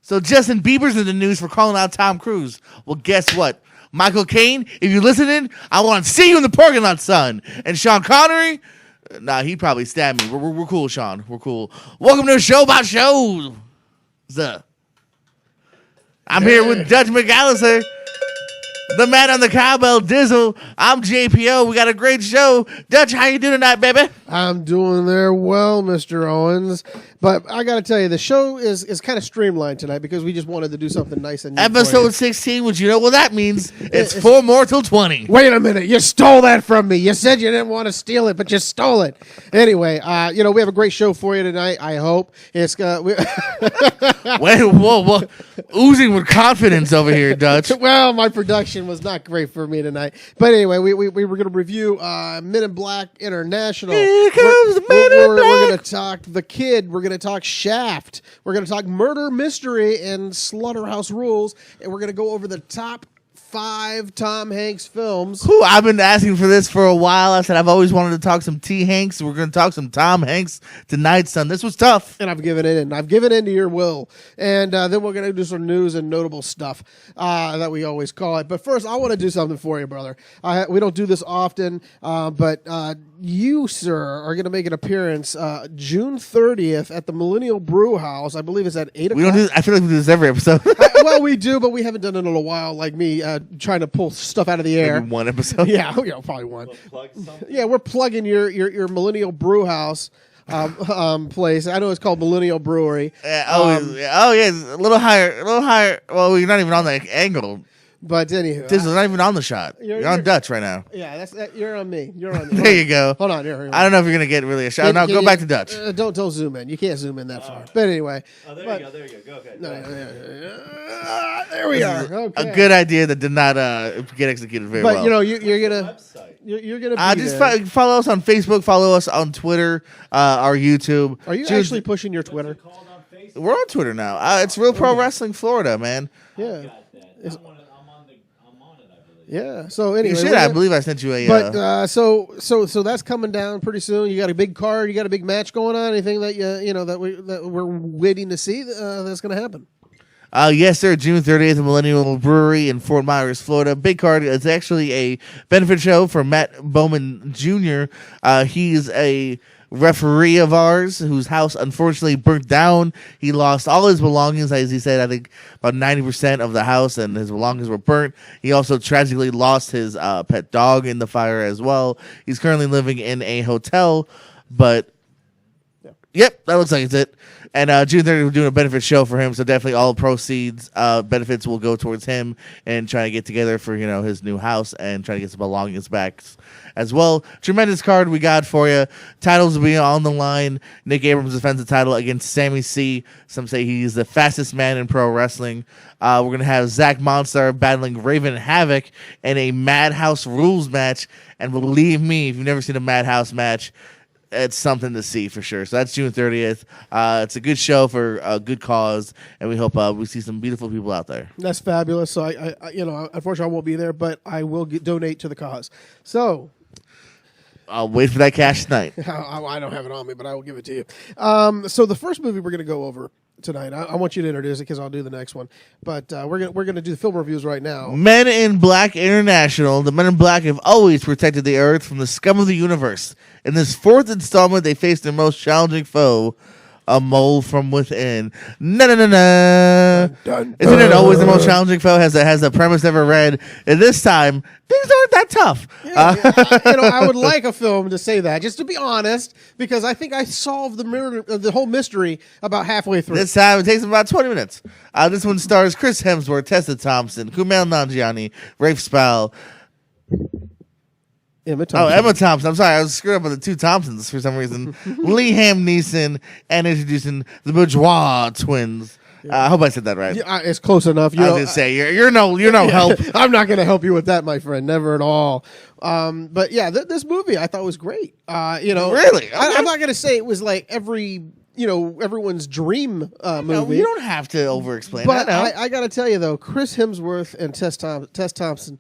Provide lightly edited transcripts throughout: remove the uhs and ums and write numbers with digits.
So Justin Bieber's in the news for calling out Tom Cruise. Well, guess what? Michael Caine, if you're listening, I want to see you in the parking lot, son. And Sean Connery, nah, he'd probably stab me. We're cool, Sean. We're cool. Welcome to a show about shows. I'm here with Dutch McAllister, the man on the cowbell, Dizzle. I'm JPO. We got a great show. Dutch, how you doing tonight, baby? I'm doing there well, Mr. Owens. But I got to tell you, the show is kind of streamlined tonight because we just wanted to do something nice and neat. Episode 16, which you know what that means. It's 4 more till 20. Wait a minute. You stole that from me. You said you didn't want to steal it, but you stole it. Anyway, we have a great show for you tonight, I hope. It's Wait, whoa. Oozing with confidence over here, Dutch. Well, my production was not great for me tonight. But anyway, we were going to review Men in Black International. Here comes the Men in Black. We're going to talk The Kid. We're going to talk Shaft. We're going to talk Murder, Mystery, and Slaughterhouse Rules. And we're going to go over the top 5 Tom Hanks films. Who I've been asking for this for a while. I said I've always wanted to talk some T. Hanks. We're going to talk some Tom Hanks tonight, son. This was tough. And I've given it in. I've given in to your will. And then we're going to do some news and notable stuff that we always call it. But first, I want to do something for you, brother. We don't do this often, but you, sir, are going to make an appearance June 30th at the Millennial Brew House. I believe it's at 8 o'clock. We don't do. I feel like we do this every episode. Well, we do, but we haven't done it in a while, like me trying to pull stuff out of the air. Maybe one episode. Yeah, probably one. Yeah, we're plugging your Millennial Brew House place. I know it's called Millennial Brewery. Yeah, a little higher. Well, you're not even on the angle. But anywho, This is not even on the shot. You're on Dutch right now. Yeah, you're on me. You're on me. There you go. Hold on. Here. I don't know if you're gonna get really a shot. No, go back to Dutch. Don't zoom in. You can't zoom in that far. But anyway. Oh, there you go. Go ahead. There we are. Okay. A good idea that did not get executed very well. But you're gonna Website. you're gonna be just there. follow us on Facebook. Follow us on Twitter, our YouTube. Are you actually pushing your Twitter? Called on Facebook. We're on Twitter now. It's Real Pro Wrestling Florida, man. Yeah. Got that. I'm on it, I believe. Yeah. So anyway, You should. I believe I sent you a. But so that's coming down pretty soon. You got a big card. You got a big match going on. Anything that that we're waiting to see that's going to happen. Yes, sir. June 30th, at Millennial Brewery in Fort Myers, Florida. Big card. It's actually a benefit show for Matt Bowman Jr. He's a referee of ours whose house unfortunately burnt down. He lost all his belongings, as he said. I think about 90% of the house and his belongings were burnt. He also tragically lost his pet dog in the fire as well. He's currently living in a hotel, but yep, that looks like it's it. And June 30th, we're doing a benefit show for him, so definitely all proceeds, benefits will go towards him and trying to get together for his new house and trying to get some belongings back as well. Tremendous card we got for you. Titles will be on the line. Nick Abrams defends the title against Sammy C. Some say he's the fastest man in pro wrestling. We're going to have Zach Monstar battling Raven Havoc in a Madhouse Rules match. And believe me, if you've never seen a Madhouse match, it's something to see for sure. So that's June 30th. It's a good show for a good cause, and we hope we see some beautiful people out there. That's fabulous. So I unfortunately I won't be there, but I will donate to the cause. So I'll wait for that cash tonight. I don't have it on me, but I will give it to you. So the first movie we're going to go over tonight, I want you to introduce it because I'll do the next one. But we're gonna do the film reviews right now. Men in Black International. The Men in Black have always protected the Earth from the scum of the universe. In this 4th installment, they face their most challenging foe, a mole from within. Na. Isn't it always the most challenging foe? Has a premise never read? And this time, things aren't that tough. I would like a film to say that, just to be honest, because I think I solved the whole mystery about halfway through. This time, it takes about 20 minutes. This one stars Chris Hemsworth, Tessa Thompson, Kumail Nanjiani, Rafe Spall. Emma Thompson. Oh, Emma Thompson. I'm sorry. I was screwed up with the 2 Thompsons for some reason. Liam Neeson, and introducing the Bourgeois twins. I hope I said that right. Yeah, it's close enough. I was going to say, you're no help. I'm not going to help you with that, my friend. Never at all. But yeah, this movie I thought was great. Really? Okay. I'm not going to say it was like everyone's dream movie. No, you don't have to over-explain. But I got to tell you, though, Chris Hemsworth and Tess Thompson,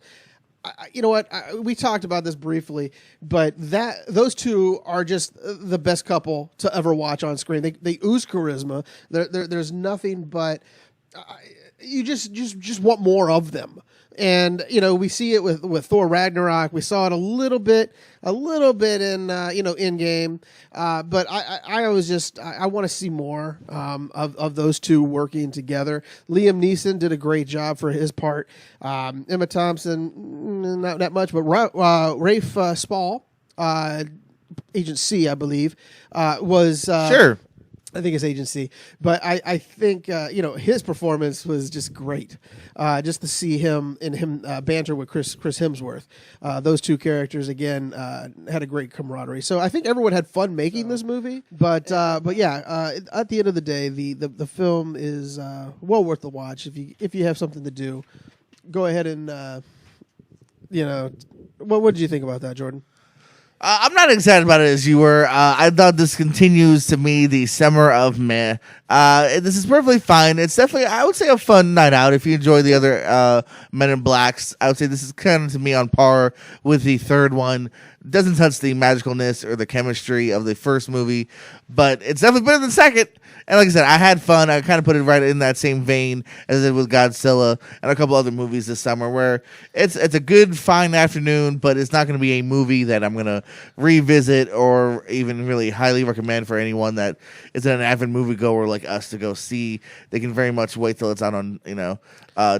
you know what? We talked about this briefly, but those two are just the best couple to ever watch on screen. They ooze charisma. There's nothing but you just want more of them. And we see it with Thor Ragnarok. We saw it a little bit in Endgame. But I always I want to see more of those two working together. Liam Neeson did a great job for his part. Emma Thompson, not that much, but Rafe Spall, Agent C, I believe, was Sure. I think it's Agency, but I think his performance was just great. Just to see him banter with Chris Hemsworth, those two characters again had a great camaraderie. So I think everyone had fun making this movie. But yeah, at the end of the day, the film is well worth the watch if you have something to do. Go ahead and what did you think about that, Jordan? I'm not excited about it as you were. I thought this continues to me the summer of meh. This is perfectly fine. It's definitely, I would say, a fun night out if you enjoy the other Men in Blacks. I would say this is kind of to me on par with the third one. Doesn't touch the magicalness or the chemistry of the first movie, but it's definitely better than the second. And like I said, I had fun. I kind of put it right in that same vein as I did with Godzilla and a couple other movies this summer, where it's a good, fine afternoon, but it's not going to be a movie that I'm going to revisit or even really highly recommend for anyone that isn't an avid moviegoer like us to go see. They can very much wait till it's out on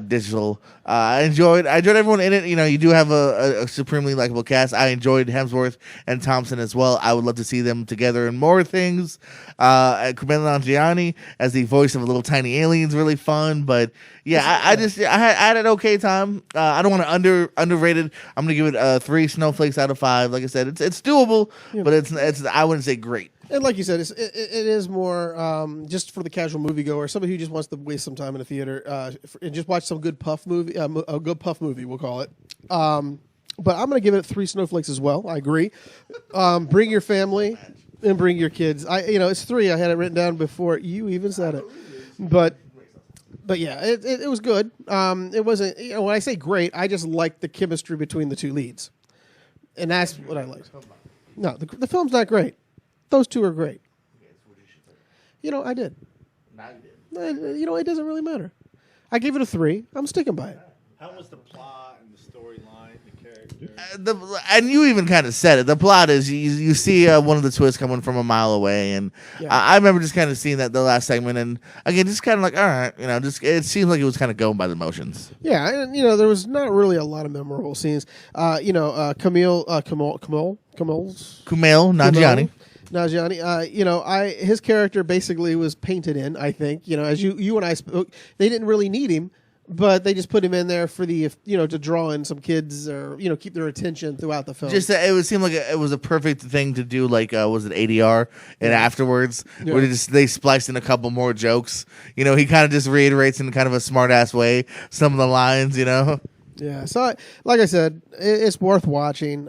digital. I enjoyed everyone in it. You do have a supremely likable cast. I enjoyed Hemsworth and Thompson as well. I would love to see them together in more things. Kumail Nanjiani as the voice of a little tiny alien is really fun. But yeah, I had an okay time. I don't want to underrate it. I'm gonna give it 3 snowflakes out of 5. Like I said, it's doable, but it's I wouldn't say great. And like you said, it is more just for the casual moviegoer, somebody who just wants to waste some time in the theater and just watch some good puff movie, a good puff movie, we'll call it. But I'm going to give it 3 snowflakes as well. I agree. Bring your family and bring your kids. It's 3. I had it written down before you even said it. But yeah, it was good. It wasn't. When I say great, I just liked the chemistry between the two leads, and that's what I liked. No, the film's not great. Those two are great. I did. It doesn't really matter. I gave it a 3. I'm sticking by it. How was the plot and the storyline, the character? And you even kind of said it. The plot is you see one of the twists coming from a mile away, and Yeah. I remember just kind of seeing that the last segment, and again, just kind of like, all right, just it seems like it was kind of going by the motions. Yeah, and there was not really a lot of memorable scenes. Kumail Nanjiani. Nanjiani, his character basically was painted in. I think, as you and I spoke, they didn't really need him, but they just put him in there for the to draw in some kids or keep their attention throughout the film. Just it would seem like it was a perfect thing to do. Like was it ADR and afterwards where they spliced in a couple more jokes. He kind of just reiterates in kind of a smart ass way some of the lines. Yeah. So like I said, it's worth watching.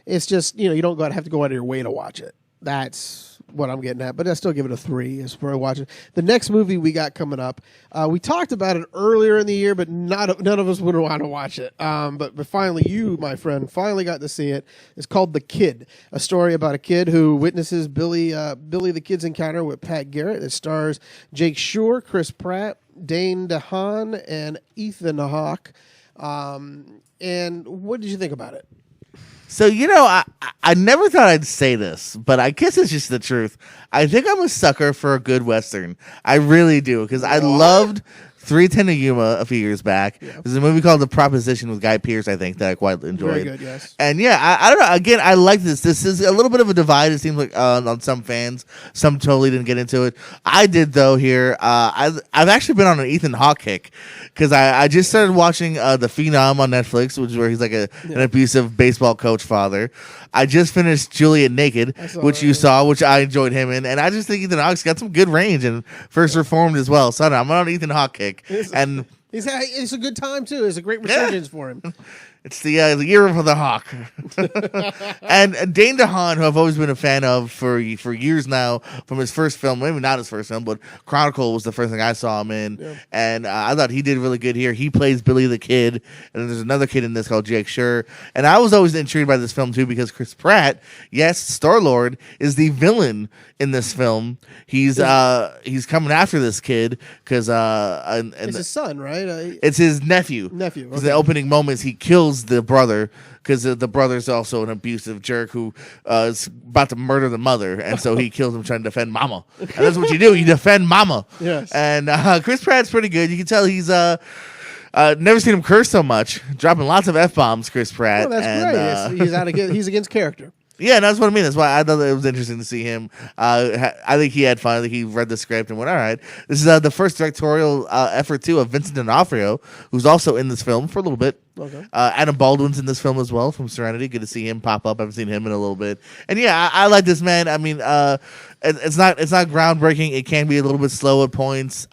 It's just you don't have to go out of your way to watch it. That's what I'm getting at, but I still give it a 3 as for watching. The next movie we got coming up, we talked about it earlier in the year, but none of us would want to watch it. But finally, you, my friend, finally got to see it. It's called The Kid, a story about a kid who witnesses Billy the Kid's encounter with Pat Garrett. It stars Jake Shore, Chris Pratt, Dane DeHaan, and Ethan Hawke. And what did you think about it? So, I never thought I'd say this, but I guess it's just the truth. I think I'm a sucker for a good Western. I really do, because I loved 3:10 to Yuma a few years back. Yeah. There's a movie called The Proposition with Guy Pearce, I think, that I quite enjoyed. Very good, yes. And yeah, I don't know. Again, I like this. This is a little bit of a divide, it seems like, on some fans. Some totally didn't get into it. I did, though, here. I've actually been on an Ethan Hawke kick, because I just started watching The Phenom on Netflix, which is where he's like an abusive baseball coach father. I just finished Juliet Naked, which you saw, which I enjoyed him in. And I just think Ethan Hawke's got some good range, and First Reformed as well. So I'm on an Ethan Hawke kick. And it's a good time, too. It's a great resurgence for him. It's the year of the hawk. And Dane DeHaan, who I've always been a fan of for years now, from his first film, maybe not his first film, but Chronicle was the first thing I saw him in. Yeah. And I thought he did really good here. He plays Billy the Kid, and there's another kid in this called Jake Schur. And I was always intrigued by this film, too, because Chris Pratt, yes, Star-Lord, is the villain in this film. He's coming after this kid because It's his son, right? it's his nephew. Nephew, 'Cause okay. the opening moments, he kills the brother because the brother's also an abusive jerk who is about to murder the mother, and so he kills him trying to defend Mama. And that's what you do. You defend Mama. Yes. And Chris Pratt's pretty good. You can tell he's never seen him curse so much, dropping lots of F-bombs, Chris Pratt. Well, that's and, great. He's against character. Yeah, and that's what I mean. That's why I thought it was interesting to see him. I think he had fun. I think he read the script and went, all right. This is the first directorial effort, too, of Vincent D'Onofrio, who's also in this film for a little bit. Okay. Adam Baldwin's in this film as well from Serenity. Good to see him pop up. I haven't seen him in a little bit. And yeah, I like this, man. I mean, it's not groundbreaking. It can be a little bit slow at points.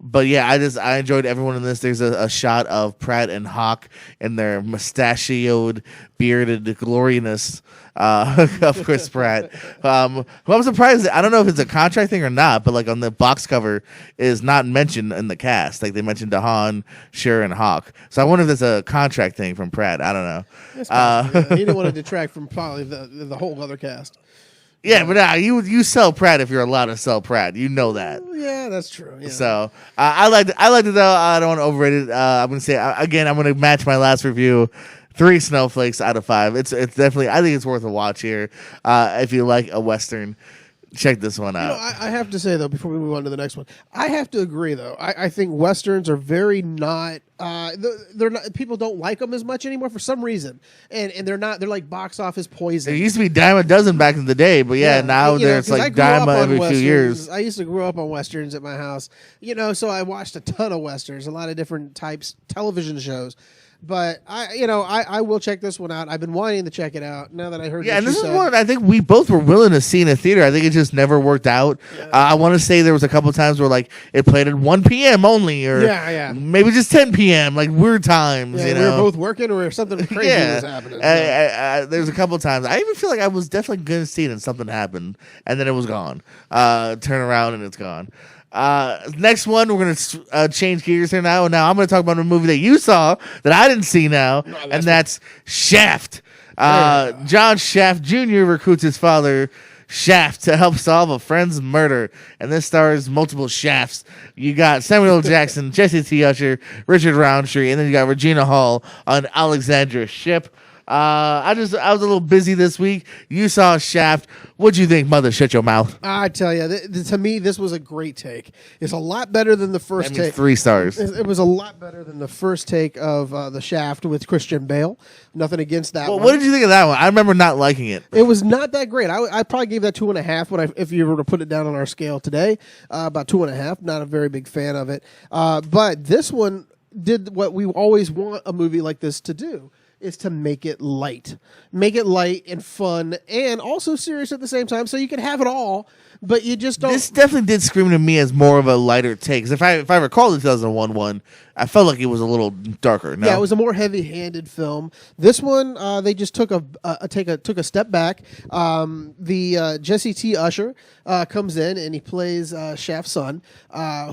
But yeah, I enjoyed everyone in this. There's a shot of Pratt and Hawk in their mustachioed, bearded gloriness of Chris Pratt. Who I'm surprised. I don't know if it's a contract thing or not, but like on the box cover is not mentioned in the cast. Like they mentioned DeHaan, Schur, and Hawk. So I wonder if it's a contract thing from Pratt. I don't know. That's possible, yeah. He didn't want to detract from probably the whole other cast. Yeah, but you sell Pratt if you're allowed to sell Pratt. You know that. Yeah, that's true. Yeah. So I liked it though. I don't want to overrate it. I'm gonna say again. I'm gonna match my last review. 3 snowflakes out of 5. It's definitely. I think it's worth a watch here. If you like a Western, check this one out. I have to say though, before we move on to the next one, I have to agree though. I think westerns are very not. They're not. People don't like them as much anymore for some reason, and they're not. They're like box office poison. It used to be dime a dozen back in the day, but now it's 'cause I like grew dime up on every few westerns. years. I used to grow up on westerns at my house, so I watched a ton of westerns, a lot of different types, television shows. But I will check this one out. I've been wanting to check it out now that I heard. Yeah, what and you this is said. one I think we both were willing to see in a theater. I think it just never worked out. Yeah. I want to say there was a couple times where like it played at 1 p.m. only, or Yeah. maybe just 10 p.m. like weird times. Yeah, you we know, were both working, or something crazy was happening. There's a couple times I even feel like I was definitely going to see it and something happened and then it was gone. Turn around and it's gone. Next one, we're gonna change gears here now. Now I'm gonna talk about a movie that you saw that I didn't see now, and that's Shaft. John Shaft Jr. recruits his father Shaft to help solve a friend's murder, and this stars multiple Shafts. You got Samuel L. Jackson, Jesse T. Usher, Richard Roundtree, and then you got Regina Hall on Alexandra Shipp. I was a little busy this week. You saw Shaft. What'd you think, Mother? Shut your mouth. I tell you, to me, this was a great take. It's a lot better than the first That means take. 3 stars. It was a lot better than the first take of The Shaft with Christian Bale. Nothing against that Well, one. what did you think of that one? I remember not liking it. It was not that great. I probably gave that 2.5 if you were to put it down on our scale today. About 2.5. Not a very big fan of it. But this one did what we always want a movie like this to do. Is to make it light and fun, and also serious at the same time, so you can have it all. But you just don't. This definitely did scream to me as more of a lighter take. 'Cause if I recall the 2001 one, I felt like it was a little darker. No? Yeah, it was a more heavy-handed film. This one, they just took a step back. The Jesse T. Usher comes in and he plays Shaft's son,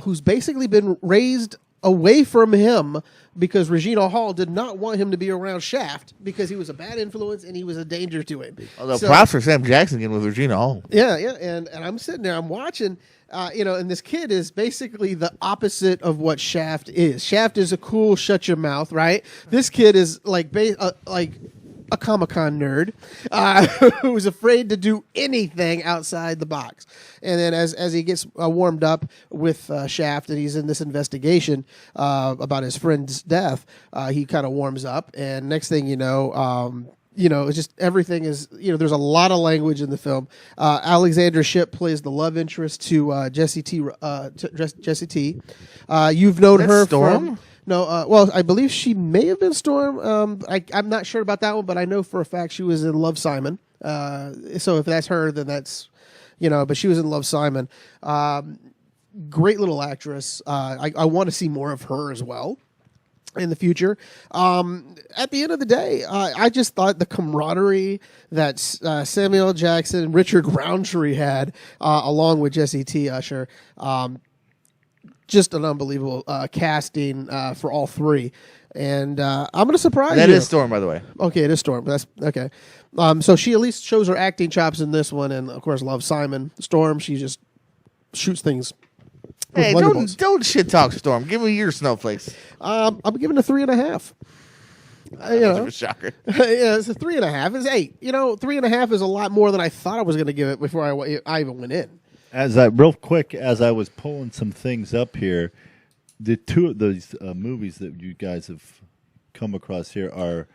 who's basically been raised away from him because Regina Hall did not want him to be around Shaft because he was a bad influence and he was a danger to him. Although props for Sam Jackson again with Regina Hall. Yeah, and I'm sitting there, I'm watching, and this kid is basically the opposite of what Shaft is. Shaft is a cool, shut your mouth, right? This kid is like a Comic-Con nerd who's afraid to do anything outside the box. And then as he gets warmed up with Shaft and he's in this investigation about his friend's death, he kind of warms up. And next thing you know, it's just everything is, there's a lot of language in the film. Alexandra Shipp plays the love interest to Jesse T. You've known her Storm? from... No, well, I believe she may have been Storm. I'm not sure about that one, but I know for a fact she was in Love, Simon. So if that's her, then that's, but she was in Love, Simon. Great little actress. I want to see more of her as well. in the future. At the end of the day, I just thought the camaraderie that Samuel L. Jackson and Richard Roundtree had, along with Jesse T. Usher, just an unbelievable casting for all three. And I'm going to surprise you. That is Storm, by the way. Okay, it is Storm. That's okay. So she at least shows her acting chops in this one, and of course, loves Simon. Storm, she just shoots things. with Hey, Wonderbolts. don't shit talk Storm. Give me your snowflakes. I'm giving it a 3.5. You Much of know, a shocker. yeah, it's a 3.5. It's 8. You know, 3.5 is a lot more than I thought I was going to give it before I even went in. As I was pulling some things up here, the two of those movies that you guys have come across here are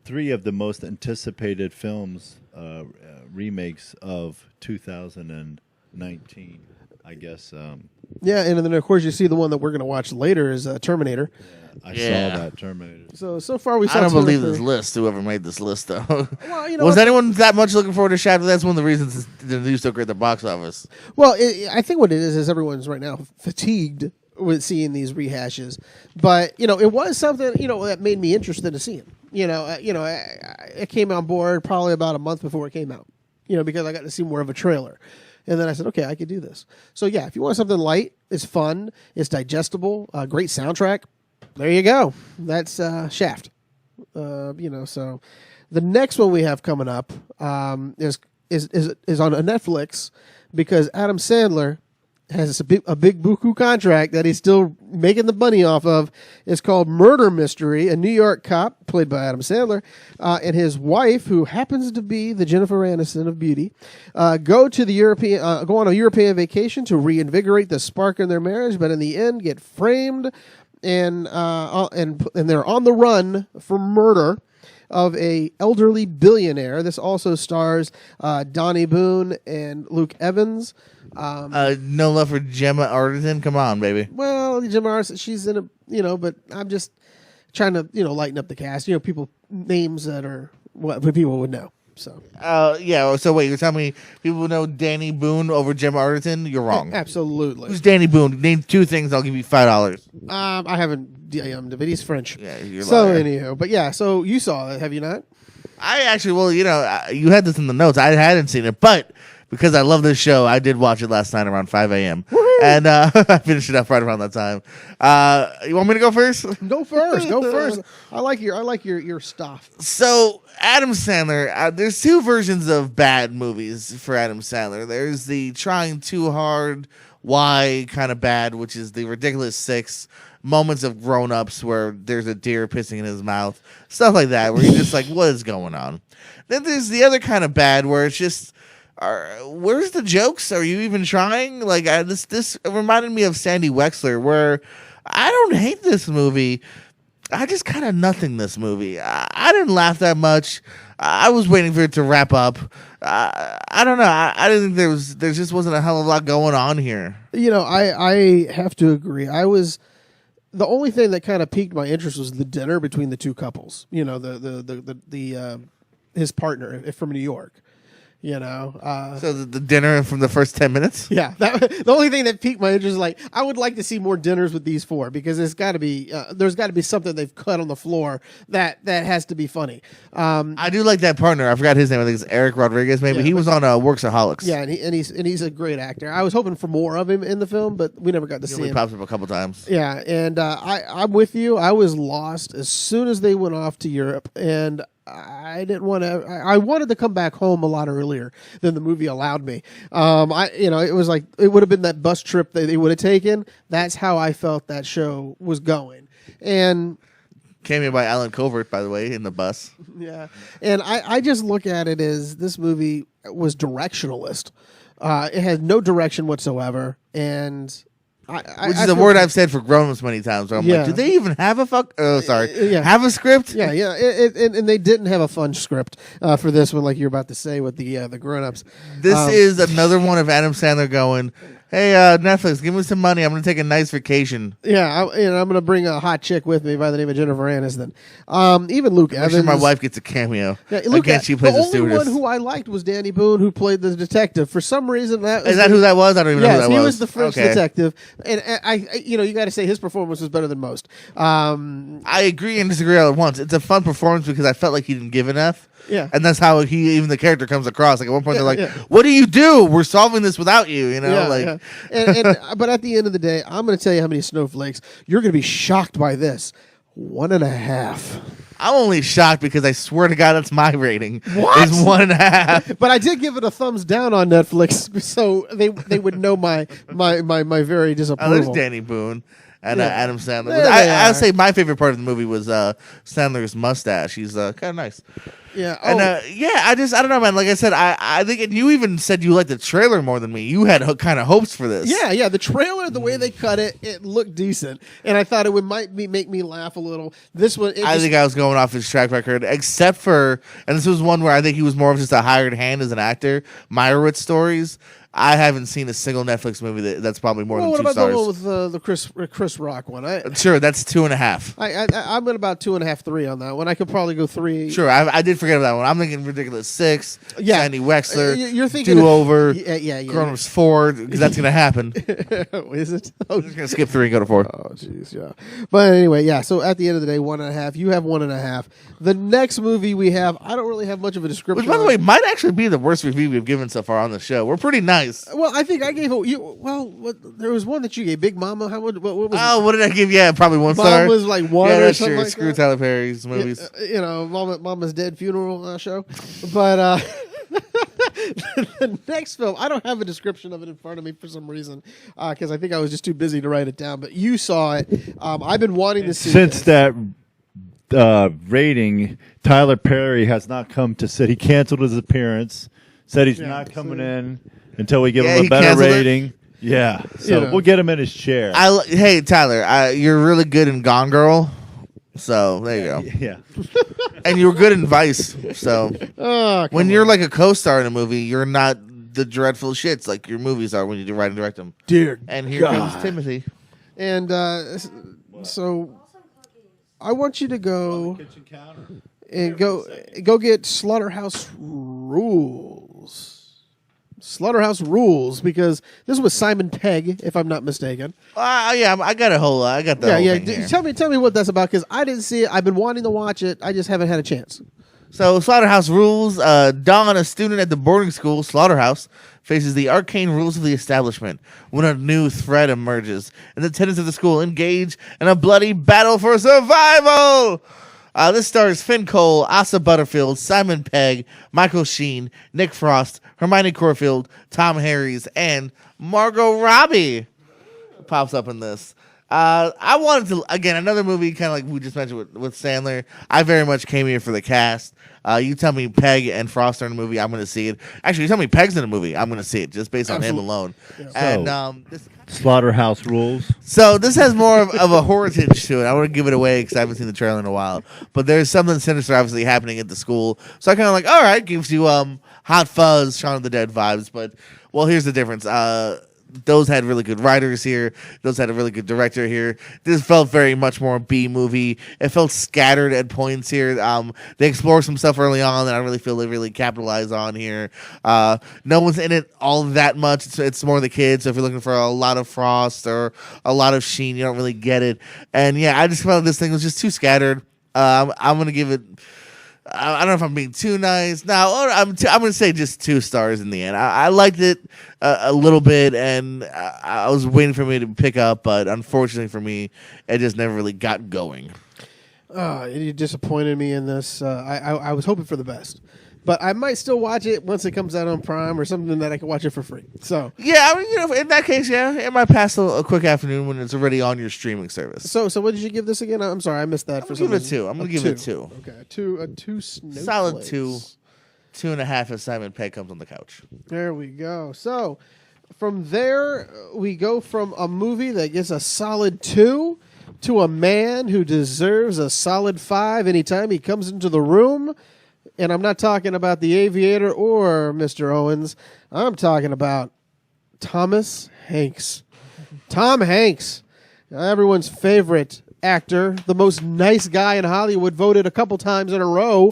three of the most anticipated films, remakes of 2019, I guess. Yeah, and then of course you see the one that we're going to watch later is Terminator. I Yeah. saw that Terminator. So far we saw. I don't believe Terminator. this list. Whoever made this list, though. Well, you know, Was anyone that much looking forward to Shaft? That's one of the reasons the news so great at the box office. Well, I think what it is everyone's right now fatigued with seeing these rehashes. But you know, it was something that made me interested in seeing. I came on board probably about a month before it came out. Because I got to see more of a trailer. And then I said, okay, I could do this. So yeah, if you want something light, it's fun, it's digestible, great soundtrack, there you go. That's Shaft. So the next one we have coming up is on a Netflix because Adam Sandler has a big buku contract that he's still making the money off of. It's called Murder Mystery. A New York cop, played by Adam Sandler, and his wife, who happens to be the Jennifer Aniston of Beauty, go on a European vacation to reinvigorate the spark in their marriage, but in the end get framed and they're on the run for murder of a elderly billionaire. This also stars Donnie Boone and Luke Evans. No love for Gemma Arterton. Come on, baby. Well, Gemma Arterton, she's in a, but I'm just trying to, lighten up the cast. People names that are what people would know. So Yeah. So wait, you're telling me people know Danny Boone over Gemma Arterton? You're wrong. absolutely. Who's Danny Boone? Name two things. I'll give you $5. I haven't DM'd, but he's French. Yeah, you're So lying. anyhow, but yeah. So you saw it, have you not? I actually, well, you had this in the notes. I hadn't seen it, but because I love this show, I did watch it last night around 5 a.m. And I finished it up right around that time. You want me to go first? Go first. Go first. I like your stuff. So Adam Sandler, there's two versions of bad movies for Adam Sandler. There's the trying too hard, why kind of bad, which is the ridiculous 6 moments of grown-ups where there's a deer pissing in his mouth, stuff like that, where you're just like, what is going on? Then there's the other kind of bad where it's just, where's the jokes? Are you even trying? Like this reminded me of Sandy Wexler, where I don't hate this movie. I just kind of nothing this movie. I didn't laugh that much. I was waiting for it to wrap up. I don't know. I didn't think there just wasn't a hell of a lot going on here. I have to agree. The only thing that kind of piqued my interest was the dinner between the two couples. His partner from New York. So the dinner from the first 10 minutes? Yeah, the only thing that piqued my interest is like I would like to see more dinners with these four because there's got to be something they've cut on the floor that has to be funny. I do like that partner. I forgot his name. I think it's Eric Rodriguez. Maybe Yeah, he was on Worksaholics. Yeah, and he's a great actor. I was hoping for more of him in the film, but we never got to He see only him. pops up a couple times. Yeah, and I'm with you. I was lost as soon as they went off to Europe, and I didn't want to. I wanted to come back home a lot earlier than the movie allowed me. It was like it would have been that bus trip that they would have taken. That's how I felt that show was going, and Came in by Alan Covert, by the way, in the bus. yeah, and I just look at it as this movie was directionalist. It had no direction whatsoever, and Which is a word I've said for grown-ups many times. Where I'm Yeah. like, do they even have a yeah. have a script? Yeah, and they didn't have a fun script for this one, like you're about to say with the grown-ups. This is another one of Adam Sandler going, Hey, Netflix, give me some money. I'm gonna take a nice vacation. Yeah, I'm going to bring a hot chick with me by the name of Jennifer Aniston. Even Luke Make Evans. sure my wife gets a cameo. Yeah, Luke, Again, she plays the a only stewardess. one who I liked was Danny Boone, who played the detective. For some reason, Is that who that was? I don't even know who Yes, that he was. was the French Okay. detective, and you got to say his performance was better than most. I agree and disagree all at once. It's a fun performance because I felt like he didn't give enough. Yeah. And that's how even the character comes across. Like at one point, Yeah, they're like, yeah. "What do you do? We're solving this without you." You know, But at the end of the day, I'm going to tell you how many snowflakes you're going to be shocked by this. 1.5. I'm only shocked because I swear to God, that's my rating. What? Is 1.5. But I did give it a thumbs down on Netflix, so they would know my very Oh, there's disapproval. Danny Boone and Yeah. Adam Sandler. There they I are. would say my favorite part of the movie was Sandler's mustache. He's kind of nice. Yeah. And I don't know, man. Like I said, I think, and you even said you liked the trailer more than me. You had kind of hopes for this. Yeah. The trailer, the way they cut it, it looked decent, and I thought it would make me laugh a little. This one, I think I was going off his track record, except for, and this was one where I think he was more of just a hired hand as an actor. Meyerowitz Stories. I haven't seen a single Netflix movie that's probably more Well, than what 2 about the stars. one with the Chris Rock one? Sure, that's 2.5. I'm at about 2.5, 3 on that one. I could probably go 3. Sure, I did forget about that one. I'm thinking Ridiculous 6. Yeah. Sandy Wexler. You're thinking Do Over. Yeah. Grown Ups 4, because that's going to happen. Is it? Oh, I'm just going to skip 3 and go to 4. oh, jeez, yeah. But anyway, yeah. So at the end of the day, 1.5. You have 1.5. The next movie we have, I don't really have much of a description. Which, by the on way, it. might actually be the worst review we've given so far on the show. We're pretty nice. Well, I think I gave there was one that you gave, Big Mama. What was Oh, what did I give? Yeah, probably 1 Mom star. was like 1 yeah, or that's something true. like Screw that? Tyler Perry's movies. Mama's Dead funeral show. But the next film, I don't have a description of it in front of me for some reason because I think I was just too busy to write it down. But you saw it. I've been wanting to see Since this. that rating, Tyler Perry has not come to sit. He canceled his appearance. Said he's not coming in until we give Yeah, him he a better canceled it? rating. Yeah, so we'll get him in his chair. Hey, Tyler, you're really good in Gone Girl. So there you go. Yeah, And you were good in Vice. So Oh, when come you're on. like a co-star in a movie, you're not the dreadful shits like your movies are when you do write and direct them. dear And here God. comes Timothy. And so I want you to go and go get Slaughterhouse Rules. Slaughterhouse Rules, because this was Simon Pegg, if I'm not mistaken. Yeah, I got the whole thing here. Tell me what that's about, because I didn't see it. I've been wanting to watch it. I just haven't had a chance. So, Slaughterhouse Rules. Dawn, a student at the boarding school Slaughterhouse, faces the arcane rules of the establishment when a new threat emerges, and the tenants of the school engage in a bloody battle for survival. This stars Finn Cole, Asa Butterfield, Simon Pegg, Michael Sheen, Nick Frost, Hermione Corfield, Tom Harris, and Margot Robbie pops up in this. I wanted to, again, another movie kind of like we just mentioned with Sandler. I very much came here for the cast. You tell me Pegg and Frost are in a movie, I'm going to see it. Actually, you tell me Pegg's in a movie, I'm going to see it just based on him alone. And Slaughterhouse Rules. so this has more of a horror tinge to it. I want to give it away because I haven't seen the trailer in a while. But there's something sinister obviously happening at the school. So I kind of like, all right, gives you Hot Fuzz, Shaun of the Dead vibes. But, well, here's the difference. Those had really good writers here. Those had a really good director here. This felt very much more a B movie. It felt scattered at points here. They explore some stuff early on that I really feel they really capitalize on here. No one's in it all that much. It's more the kids. So if you're looking for a lot of Frost or a lot of Sheen, you don't really get it. And yeah, I just felt this thing was just too scattered. I'm gonna give it. I don't know if I'm being too nice. No, I'm going to say just 2 stars in the end. I liked it a little bit, and I was waiting for me to pick up, but unfortunately for me, it just never really got going. You disappointed me in this. I was hoping for the best. But I might still watch it once it comes out on Prime or something that I can watch it for free. So Yeah, I mean, in that case, yeah, it might pass a quick afternoon when it's already on your streaming service. So what did you give this again? I'm sorry, I missed that. For I'm some gonna give it reason. 2. I'm gonna give it 2. Okay, two snowflakes. Solid 2. 2.5 if Simon Pegg comes on the couch. There we go. So from there, we go from a movie that gets a solid 2 to a man who deserves a solid 5 anytime he comes into the room. And I'm not talking about The Aviator or Mr. Owens. I'm talking about Thomas Hanks. Tom Hanks, everyone's favorite actor, the most nice guy in Hollywood, voted a couple times in a row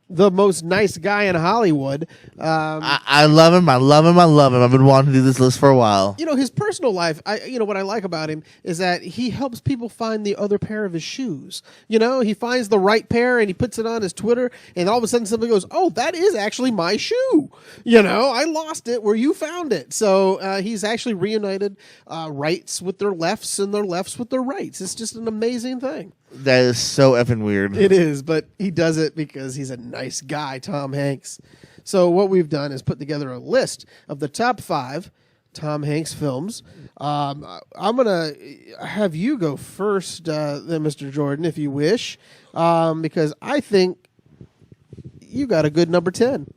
the most nice guy in Hollywood. I love him. I love him. I love him. I've been wanting to do this list for a while. You know, his personal life, what I like about him is that he helps people find the other pair of his shoes. You know, he finds the right pair and he puts it on his Twitter, and all of a sudden somebody goes, oh, that is actually my shoe. You know, I lost it where you found it. So he's actually reunited rights with their lefts and their lefts with their rights. It's just an amazing thing. That is so effing weird. It is, but he does it because he's a nice guy, Tom Hanks. So what we've done is put together a list of the top 5 Tom Hanks films. I'm going to have you go first, then, Mr. Jordan, if you wish, because I think you got a good number 10,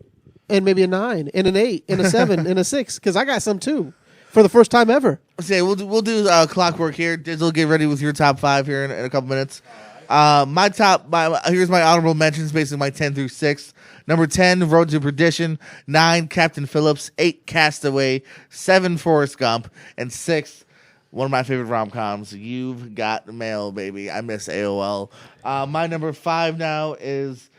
and maybe a 9, and an 8, and a 7, and a 6, because I got some too. For the first time ever. Okay, we'll do clockwork here. Digital, get ready with your top 5 here in a couple minutes. Here's my honorable mentions, basically my 10 through 6. Number 10, Road to Perdition. 9, Captain Phillips. 8, Castaway. 7, Forrest Gump. And 6, one of my favorite rom-coms, You've Got Mail, baby. I miss AOL. My number 5 now is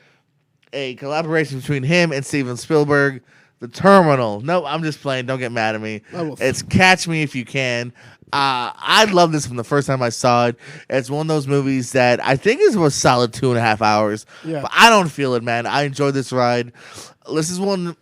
a collaboration between him and Steven Spielberg. The Terminal. No, I'm just playing. Don't get mad at me. It's Catch Me If You Can. I love this from the first time I saw it. It's one of those movies that I think is a solid 2.5 hours. Yeah. But I don't feel it, man. I enjoyed this ride. This is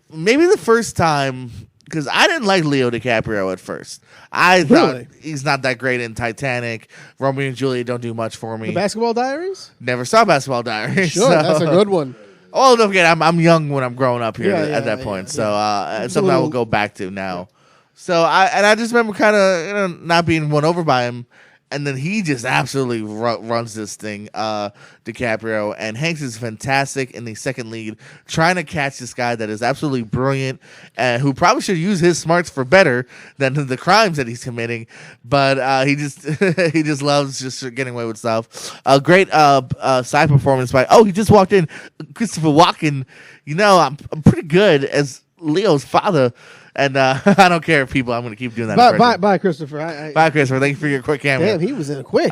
maybe the first time, because I didn't like Leo DiCaprio at first. I thought he's not that great in Titanic. Romeo and Juliet don't do much for me. The Basketball Diaries? Never saw Basketball Diaries. Sure, that's a good one. Oh, don't forget, I'm young when I'm growing up here at that point, yeah. so it's something I will go back to now. So I just remember kind of not being won over by him, and then he just absolutely runs this thing, DiCaprio, and Hanks is fantastic in the second lead, trying to catch this guy that is absolutely brilliant, who probably should use his smarts for better than the crimes that he's committing, but he just he just loves just getting away with stuff. A great side performance by he just walked in, Christopher Walken. You know, I'm pretty good as Leo's father. And I don't care, people. I'm going to keep doing that. Bye, Christopher. Bye, Christopher. Thank you for your quick camera. Damn, he was in it quick.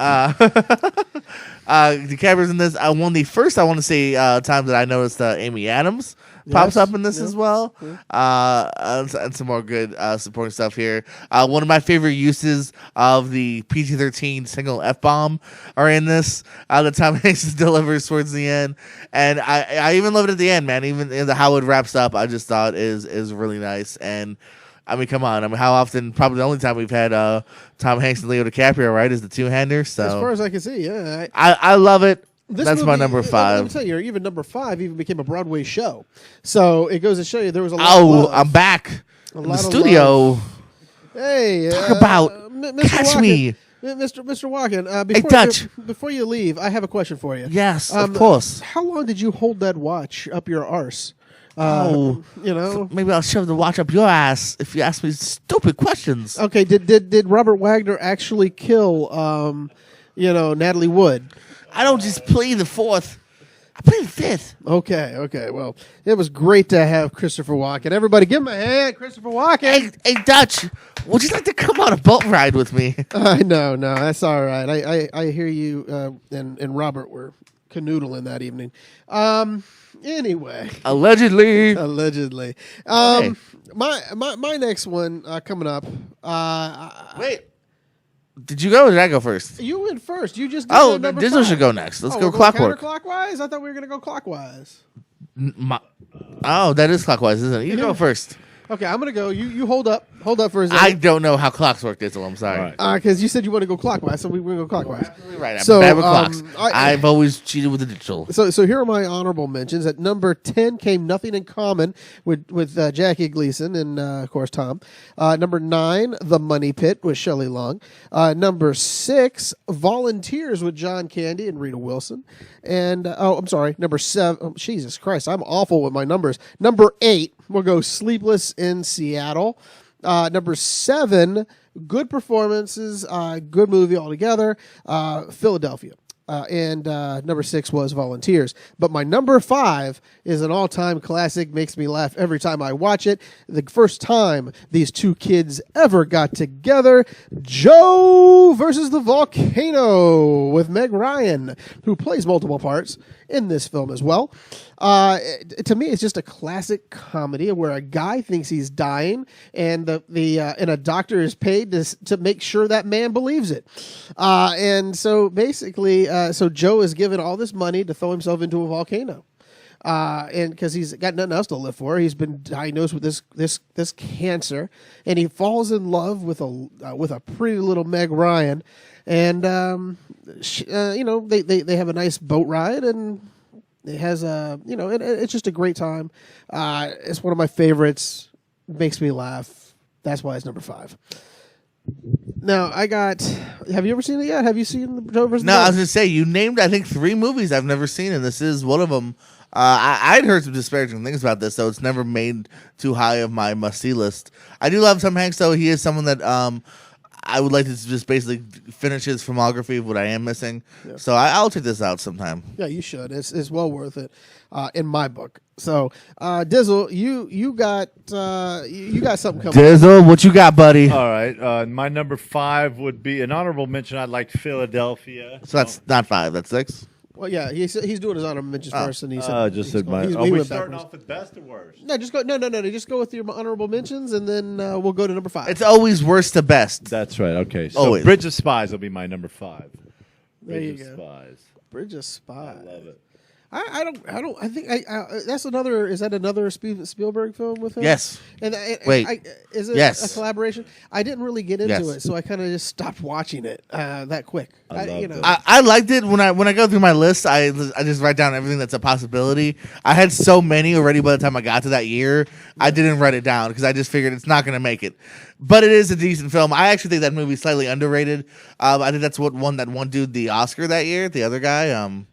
DiCaprio's in this. One of the first, I want to say, times that I noticed Amy Adams pops up in this as well. And some more good supporting stuff here. One of my favorite uses of the PG-13 single F-bomb are in this. The Tom Hanks delivers towards the end. And I even love it at the end, man. Even how it wraps up, I just thought is really nice. And I mean, come on. I mean, how often? Probably the only time we've had Tom Hanks and Leo DiCaprio, right, is the two-hander. So as far as I can see, yeah. I love it. That's movie, my number 5. Let me tell you, even number 5 even became a Broadway show. So it goes to show you there was a lot of love. I'm back in the lot of studio. love. Hey, talk about Mr. Catch Walken, Me. Mr. Walken. Hey, Dutch. Before you leave, I have a question for you. Yes, of course. How long did you hold that watch up your arse? You know, maybe I'll shove the watch up your ass if you ask me stupid questions. Okay, did Robert Wagner actually kill Natalie Wood? I don't just plead the 4th. I plead the 5th. Okay. Well, it was great to have Christopher Walken. Everybody, give him a hand, Christopher Walken. Hey, Dutch, would you like to come on a boat ride with me? No, that's all right. I hear you and Robert were canoodling that evening. Anyway, allegedly. My next one coming up. Wait. Did you go or did I go first? You went first. You just did number Digital 5. should go next. Let's go we're clockwise. Counterclockwise? I thought we were going to go clockwise. That is clockwise, isn't it? You go first. Okay, I'm going to go. You hold up. Hold up for a I second. don't know how clocks work, Digital. I'm sorry. Because you said you want to go clockwise, so we're going to go clockwise. Right, I'm So, bad with clocks. I've always cheated with the digital. So here are my honorable mentions. At number 10 came Nothing in Common with Jackie Gleason and, of course, Tom. Number 9, The Money Pit with Shelley Long. Number 6, Volunteers with John Candy and Rita Wilson. And, I'm sorry, number 7. Oh, Jesus Christ, I'm awful with my numbers. Number 8, we'll go Sleepless in Seattle. Number 7, good performances, good movie altogether, Philadelphia. and number 6 was Volunteers. But my number 5 is an all-time classic, makes me laugh every time I watch it. The first time these two kids ever got together, Joe versus the Volcano, with Meg Ryan, who plays multiple parts in this film as well. To me, it's just a classic comedy where a guy thinks he's dying, and and a doctor is paid to make sure that man believes it. And so basically, so Joe is given all this money to throw himself into a volcano. And because he's got nothing else to live for, he's been diagnosed with this cancer, and he falls in love with a pretty little Meg Ryan, and they have a nice boat ride, and it has it's just a great time. It's one of my favorites. Makes me laugh. That's why it's number 5. Now have you ever seen it yet? Have you seen the Joe versus? No, I was gonna say you named I think 3 movies I've never seen, and this is one of them. I'd heard some disparaging things about this, so it's never made too high of my must-see list. I do love Tom Hanks, though. He is someone that I would like to just basically finish his filmography of what I am missing. Yeah. So I'll check this out sometime. Yeah, you should. It's well worth it in my book. So, Dizzle, you got something coming. Dizzle, what you got, buddy? All right. My number 5 would be an honorable mention. I liked Philadelphia. So that's not 5. That's 6. Well, yeah, he's doing his honorable mentions first, and he said just said my. Are we starting off with best or worst? No, just go. No. Just go with your honorable mentions, and then we'll go to number 5. It's always worst to best. That's right. Okay. So Always. Bridge of Spies will be my number 5. There you Bridge of go. Spies. Bridge of Spies. I love it. I don't. I think that's another. Is that another Spielberg film with him? Yes. And Wait. Is it Yes. a collaboration? I didn't really get into Yes. it, so I kind of just stopped watching it that quick. I loved it. I liked it when I go through my list. I just write down everything that's a possibility. I had so many already by the time I got to that year. I didn't write it down because I just figured it's not going to make it. But it is a decent film. I actually think that movie's slightly underrated. I think that's what won that one dude the Oscar that year. The other guy.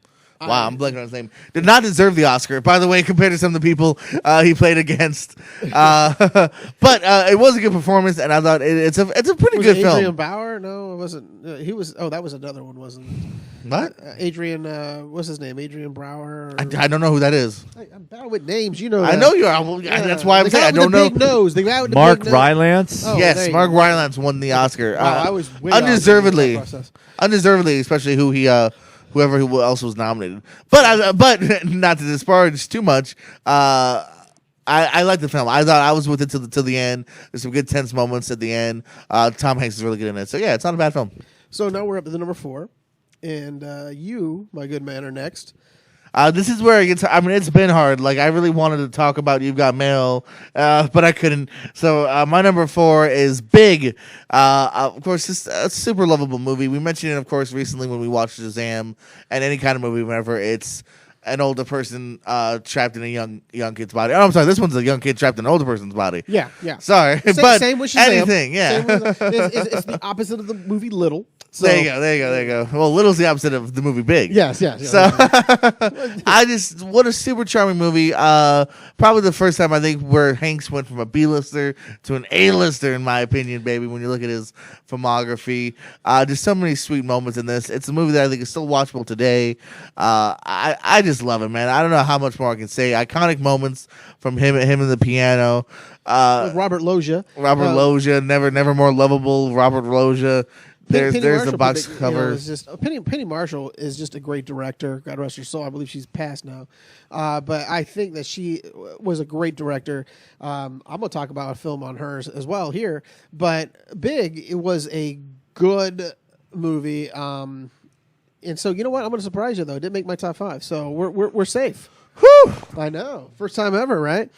Wow, I'm blanking on his name. Did not deserve the Oscar, by the way, compared to some of the people he played against. But it was a good performance, and I thought it's a pretty Was good it Adrian film. Bauer? No, it wasn't. He was. Oh, that was another one, wasn't it? What? Adrian. What's his name? Adrian Brower. Or, I don't know who that is. I'm bad with names. You know. I that. know you are. Well, that's why I'm The saying guy I with don't the know. Big nose. The guy with the Mark big nose. Rylance. Oh, there Yes, you Mark go. Rylance won the Oscar. Wow, I was way off in undeservedly, that process. undeservedly, especially whoever else was nominated. But not to disparage too much. I like the film. I thought I was with it till the end. There's some good tense moments at the end. Tom Hanks is really good in it. So yeah, it's not a bad film. So now we're up to the number 4, and you, my good man, are next. This is where it gets. I mean, it's been hard. Like I really wanted to talk about You've Got Mail, but I couldn't. So my number 4 is Big. Of course, it's a super lovable movie. We mentioned it, of course, recently when we watched Shazam, and any kind of movie whenever it's an older person trapped in a young kid's body. Oh, I'm sorry. This one's a young kid trapped in an older person's body. Yeah. Sorry, Same, but same with Shazam. anything. Yeah. Same with, it's the opposite of the movie Little. So, There you go. Well, Little's the opposite of the movie Big. Yes. So what a super charming movie. Probably the first time I think where Hanks went from a B-lister to an A-lister, in my opinion, baby, when you look at his filmography. Just so many sweet moments in this. It's a movie that I think is still watchable today. I just love it, man. I don't know how much more I can say. Iconic moments from him and the piano. with Robert Loggia. Robert Loggia, never more lovable. Robert Loggia. There's the box cover. It's just Penny Marshall is just a great director. God rest her soul. I believe she's passed now, but I think that she was a great director. I'm gonna talk about a film on hers as well here. But Big, it was a good movie. And so you know what? I'm gonna surprise you though. It didn't make my top 5, so we're safe. Whew! I know, first time ever, right?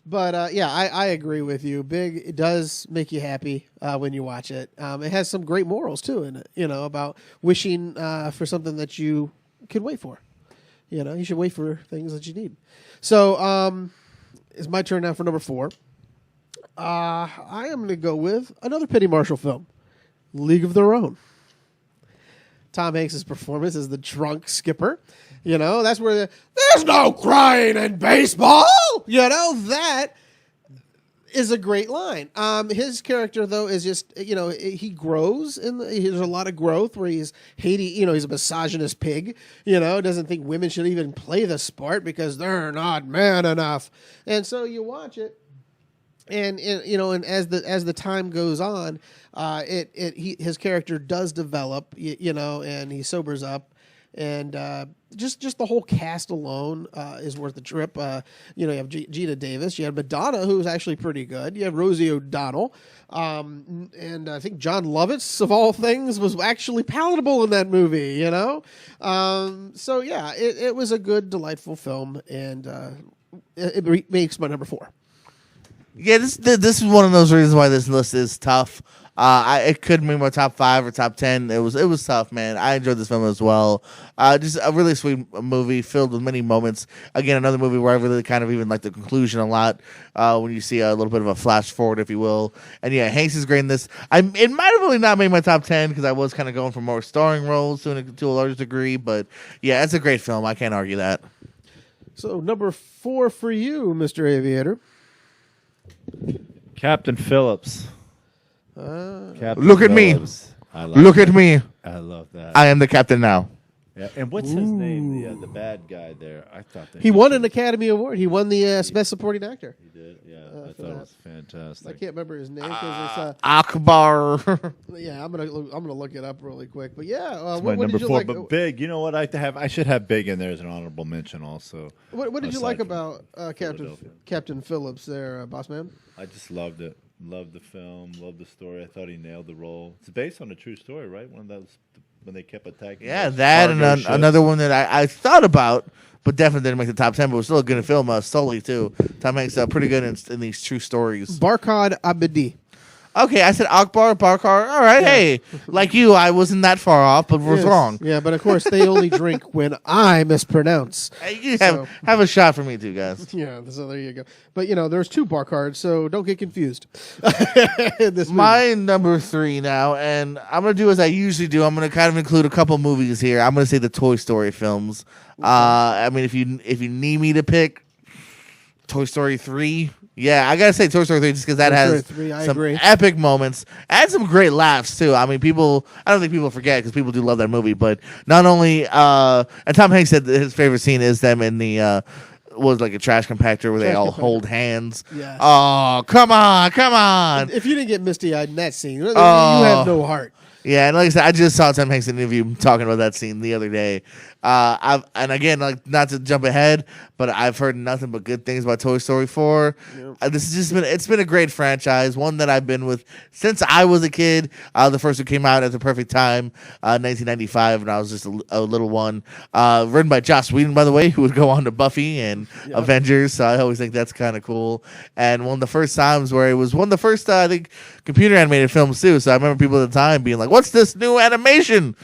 But yeah, I agree with you. Big, it does make you happy when you watch it. It has some great morals too in it. You know, about wishing for something that you can wait for. You know, you should wait for things that you need. So it's my turn now for number 4. I am going to go with another Penny Marshall film, League of Their Own. Tom Hanks' performance as the drunk skipper. You know, that's where there's no crying in baseball. You know, that is a great line. His character though is just he grows there's a lot of growth where he's he's a misogynist pig. Doesn't think women should even play the sport because they're not man enough. And so you watch it, and as the time goes on, his character does develop, and he sobers up. And just the whole cast alone is worth the trip. You have Gina Davis. You have Madonna, who's actually pretty good. You have Rosie O'Donnell. And I think John Lovitz, of all things, was actually palatable in that movie, So, yeah, it was a good, delightful film. And it makes my number 4. Yeah, this is one of those reasons why this list is tough. It could be my top 5 or top 10. It was tough, man. I enjoyed this film as well. Just a really sweet movie filled with many moments. Again, another movie where I really kind of even like the conclusion a lot. When you see a little bit of a flash forward, if you will. And yeah, Hanks is great in this. It might have really not made my top 10 because I was kind of going for more starring roles to a large degree. But yeah, it's a great film. I can't argue that. So number 4 for you, Mr. Aviator. Captain Phillips. Captain Look at me. Phillips. Look at me. I love that. I am the captain now. Yeah. And what's his name? The bad guy there. I thought that He won an Academy Award. He won the Best Supporting Actor. He did. Yeah, I thought it was fantastic. I can't remember his name because Akbar. yeah, I'm gonna look it up really quick. But yeah, It's what my did number you 4. like? But Big, you know what? I should have Big in there as an honorable mention also. What did you aside like from about Philadelphia. Captain Phillips there, boss man? I just loved it. Loved the film. Loved the story. I thought he nailed the role. It's based on a true story, right? One of those when they kept attacking. Yeah, those that and cargo ships. another one that I thought about, but definitely didn't make the top 10, but was still a good film. Sully, too. Tom Hanks pretty good in these true stories. Barkhad Abedi. Okay, I said Akbar, Barkar. All right, hey. Like you, I wasn't that far off, but was Yes. wrong. Yeah, but of course they only drink when I mispronounce. Hey, you So- have a shot for me, too, guys. Yeah, so there you go. But there's 2 Barkhards, so don't get confused. This movie. My number 3 now, and I'm going to do as I usually do. I'm going to kind of include a couple movies here. I'm going to say the Toy Story films. I mean, if you need me to pick Toy Story 3, yeah, I gotta say Toy Story 3 just because that Toy has Story 3, I some agree. epic moments and some great laughs too. I mean, I don't think people forget because people do love that movie. But not only, and Tom Hanks said that his favorite scene is them in the was like a trash compactor where they Trash all compactor. hold hands. Yes. Oh, come on! If you didn't get misty-eyed in that scene, you Oh. have no heart. Yeah, and like I said, I just saw Tom Hanks interview talking about that scene the other day. And again, like not to jump ahead, but I've heard nothing but good things about Toy Story 4. This has it's been a great franchise, one that I've been with since I was a kid. The first one came out at the perfect time, 1995, and I was just a little one. Written by Joss Whedon, by the way, who would go on to Buffy and Avengers. So I always think that's kind of cool. And one of the first times where it was one of the first, I think, computer animated films too. So I remember people at the time being like, "What's this new animation?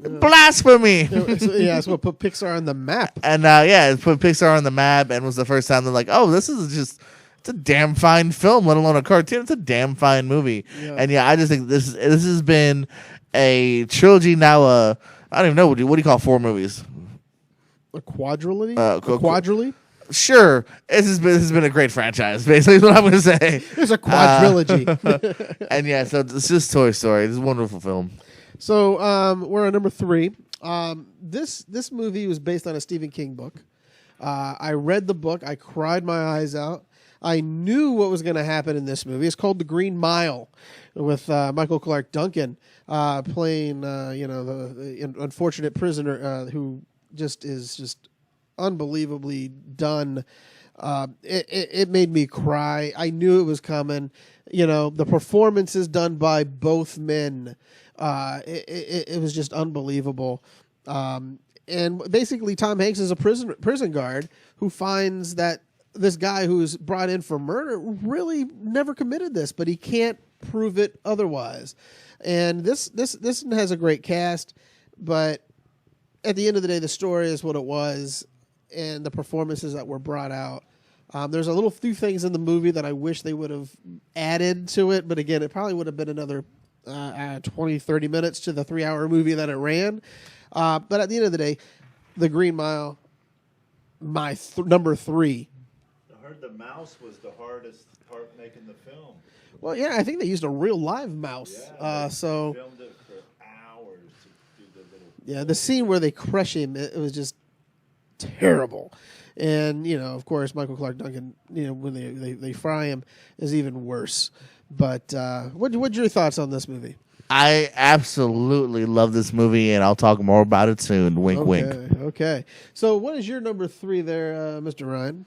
Blasphemy!" It's what put Pixar on the map. And it put Pixar on the map, and was the first time they're like, "Oh, this is it's a damn fine film, let alone a cartoon. It's a damn fine movie." Yeah. And I just think this has been a trilogy now. I don't even know what do you call 4 movies? A quadrilogy? A quadrilogy? Sure, this has been a great franchise. Basically, is what I'm going to say. There's a quadrilogy. And yeah, so it's just Toy Story. It's a wonderful film. So we're on number 3. This movie was based on a Stephen King book. I read the book. I cried my eyes out. I knew what was going to happen in this movie. It's called The Green Mile, with Michael Clark Duncan playing the unfortunate prisoner who is just unbelievably done. It made me cry. I knew it was coming. The performances done by both men. It was just unbelievable. And basically, Tom Hanks is a prison guard who finds that this guy who's brought in for murder really never committed this, but he can't prove it otherwise. And this has a great cast, but at the end of the day, the story is what it was, and the performances that were brought out. There's a few things in the movie that I wish they would have added to it, but again, it probably would have been another 20, 30 minutes to the 3-hour movie that it ran. But at the end of the day, The Green Mile, my number 3. heard the mouse was the hardest part making the film. Well, yeah, I think they used a real live mouse. They So filmed it for hours to do the little. yeah, the scene where they crush him, it was just terrible. And of course, Michael Clark Duncan, when they fry him, is even worse. But what's your thoughts on this movie? I absolutely love this movie, and I'll talk more about it soon. Wink, wink. Okay. So, what is your number 3 there, Mr. Ryan?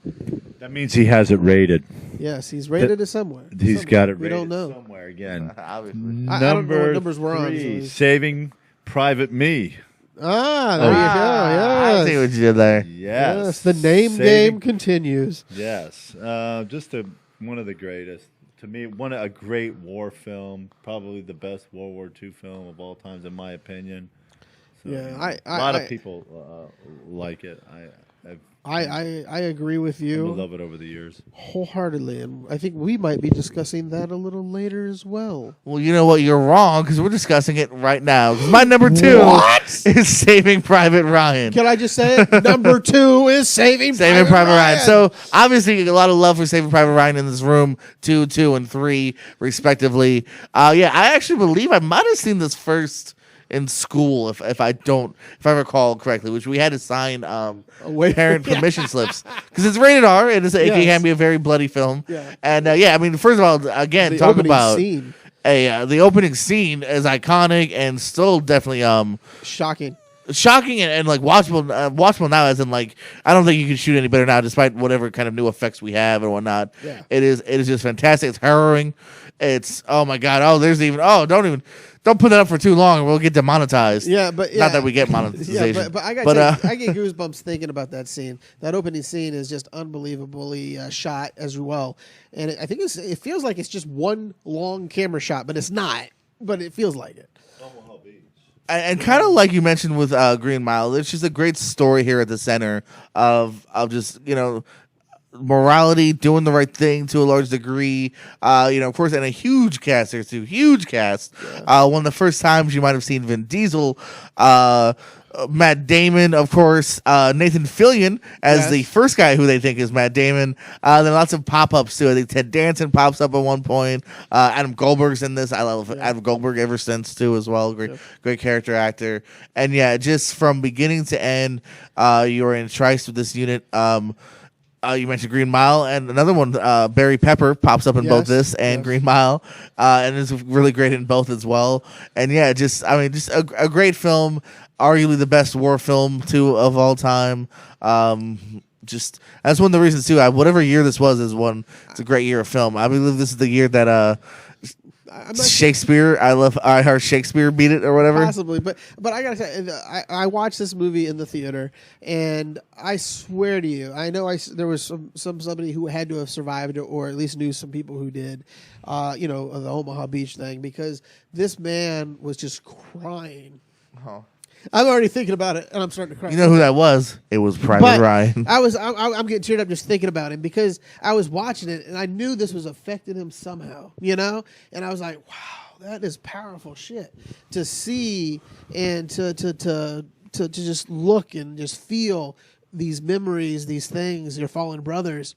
That means he has it rated. Yes, he's rated it somewhere. He's got it We rated don't know. somewhere again. Obviously. I don't know what numbers we're on, 3, so- Saving Private Me. Ah, there you go. I Yes. see what you did there. Yes. The name Saving- game continues. Yes. Just one of the greatest. To me, a great war film. Probably the best World War II film of all times, in my opinion. So, Yeah, a lot of people like it. I agree with I you love it over the years. wholeheartedly, and I think we might be discussing that a little later as well. Well, you know what? You're wrong because we're discussing it right now. 'Cause my number 2 What? is Saving Private Ryan. Can I just say it? Number 2 is Saving Private Ryan. So obviously a lot of love for Saving Private Ryan in this room. 2, 2, and 3 respectively. Yeah, I actually believe I might have seen this first in school if I recall correctly, which we had to sign parent permission slips because it's rated R and it can be a very bloody film. Yeah. And I mean, first of all, again, The talk opening about scene. The opening scene is iconic and still definitely Shocking. shocking and like watchable now, as in like I don't think you can shoot any better now, despite whatever kind of new effects we have and whatnot. Yeah. It is just fantastic. It's harrowing. It's oh my god. Oh, there's even don't put that up for too long, or we'll get demonetized. Yeah, but not that we get monetization. Yeah, but I got I get goosebumps thinking about that scene. That opening scene is just unbelievably shot as well, and I think it feels like it's just one long camera shot, but it's not. But it feels like it. And kind of like you mentioned with Green Mile, it's just a great story here at the center of just morality, doing the right thing to a large degree. Of course, and a huge cast here too. Huge cast. Yeah. One of the first times you might have seen Vin Diesel. Matt Damon, of course, Nathan Fillion as the first guy who they think is Matt Damon. Then lots of pop-ups too. I think Ted Danson pops up at one point. Adam Goldberg's in this. I love Adam Goldberg ever since too as well. Great character actor. And yeah, just from beginning to end, you're enticed with this unit. You mentioned Green Mile, and another one, Barry Pepper, pops up in both this and Green Mile, and is really great in both as well. And yeah, just a great film, arguably the best war film too of all time. Just that's one of the reasons too. Whatever year this was it's a great year of film. I believe this is the year that Shakespeare. I heard Shakespeare beat it or whatever. Possibly, but I gotta say, I watched this movie in the theater, and I swear to you, I know there was somebody who had to have survived it, or at least knew some people who did. The Omaha Beach thing, because this man was just crying. Oh. I'm already thinking about it, and I'm starting to cry. You know who that was? It was Private Ryan. I'm getting teared up just thinking about him, because I was watching it and I knew this was affecting him somehow, and I was like, wow, that is powerful shit to see and to just look and just feel these memories, these things, your fallen brothers.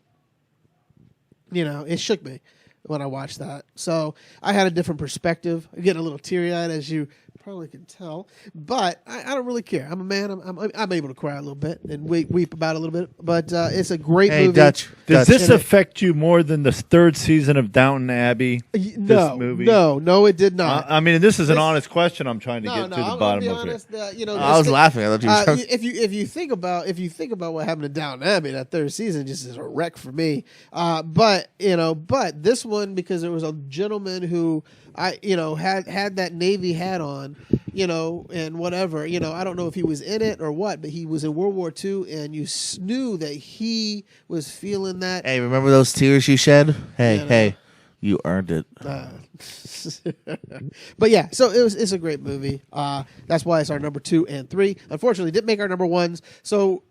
It shook me when I watched that. So I had a different perspective. I'm getting a little teary-eyed, as you probably can tell, but I don't really care. I'm a man. I'm able to cry a little bit and weep about it a little bit. But it's a great movie. Dutch. Does this affect you more than the third season of Downton Abbey? No, this movie? No, it did not. I mean, this is an honest question. I'm trying to get to the I'm bottom be of honest, it. I was laughing. I thought you were joking. if you think about what happened to Downton Abbey, that third season just is a wreck for me. But this one, because there was a gentleman who had that Navy hat on, and whatever, I don't know if he was in it or what, but he was in World War II, and you knew that he was feeling that. Hey, remember those tears you shed? Hey, you earned it. But yeah, so it's a great movie. That's why it's our number 2 and 3. Unfortunately, didn't make our number 1s. So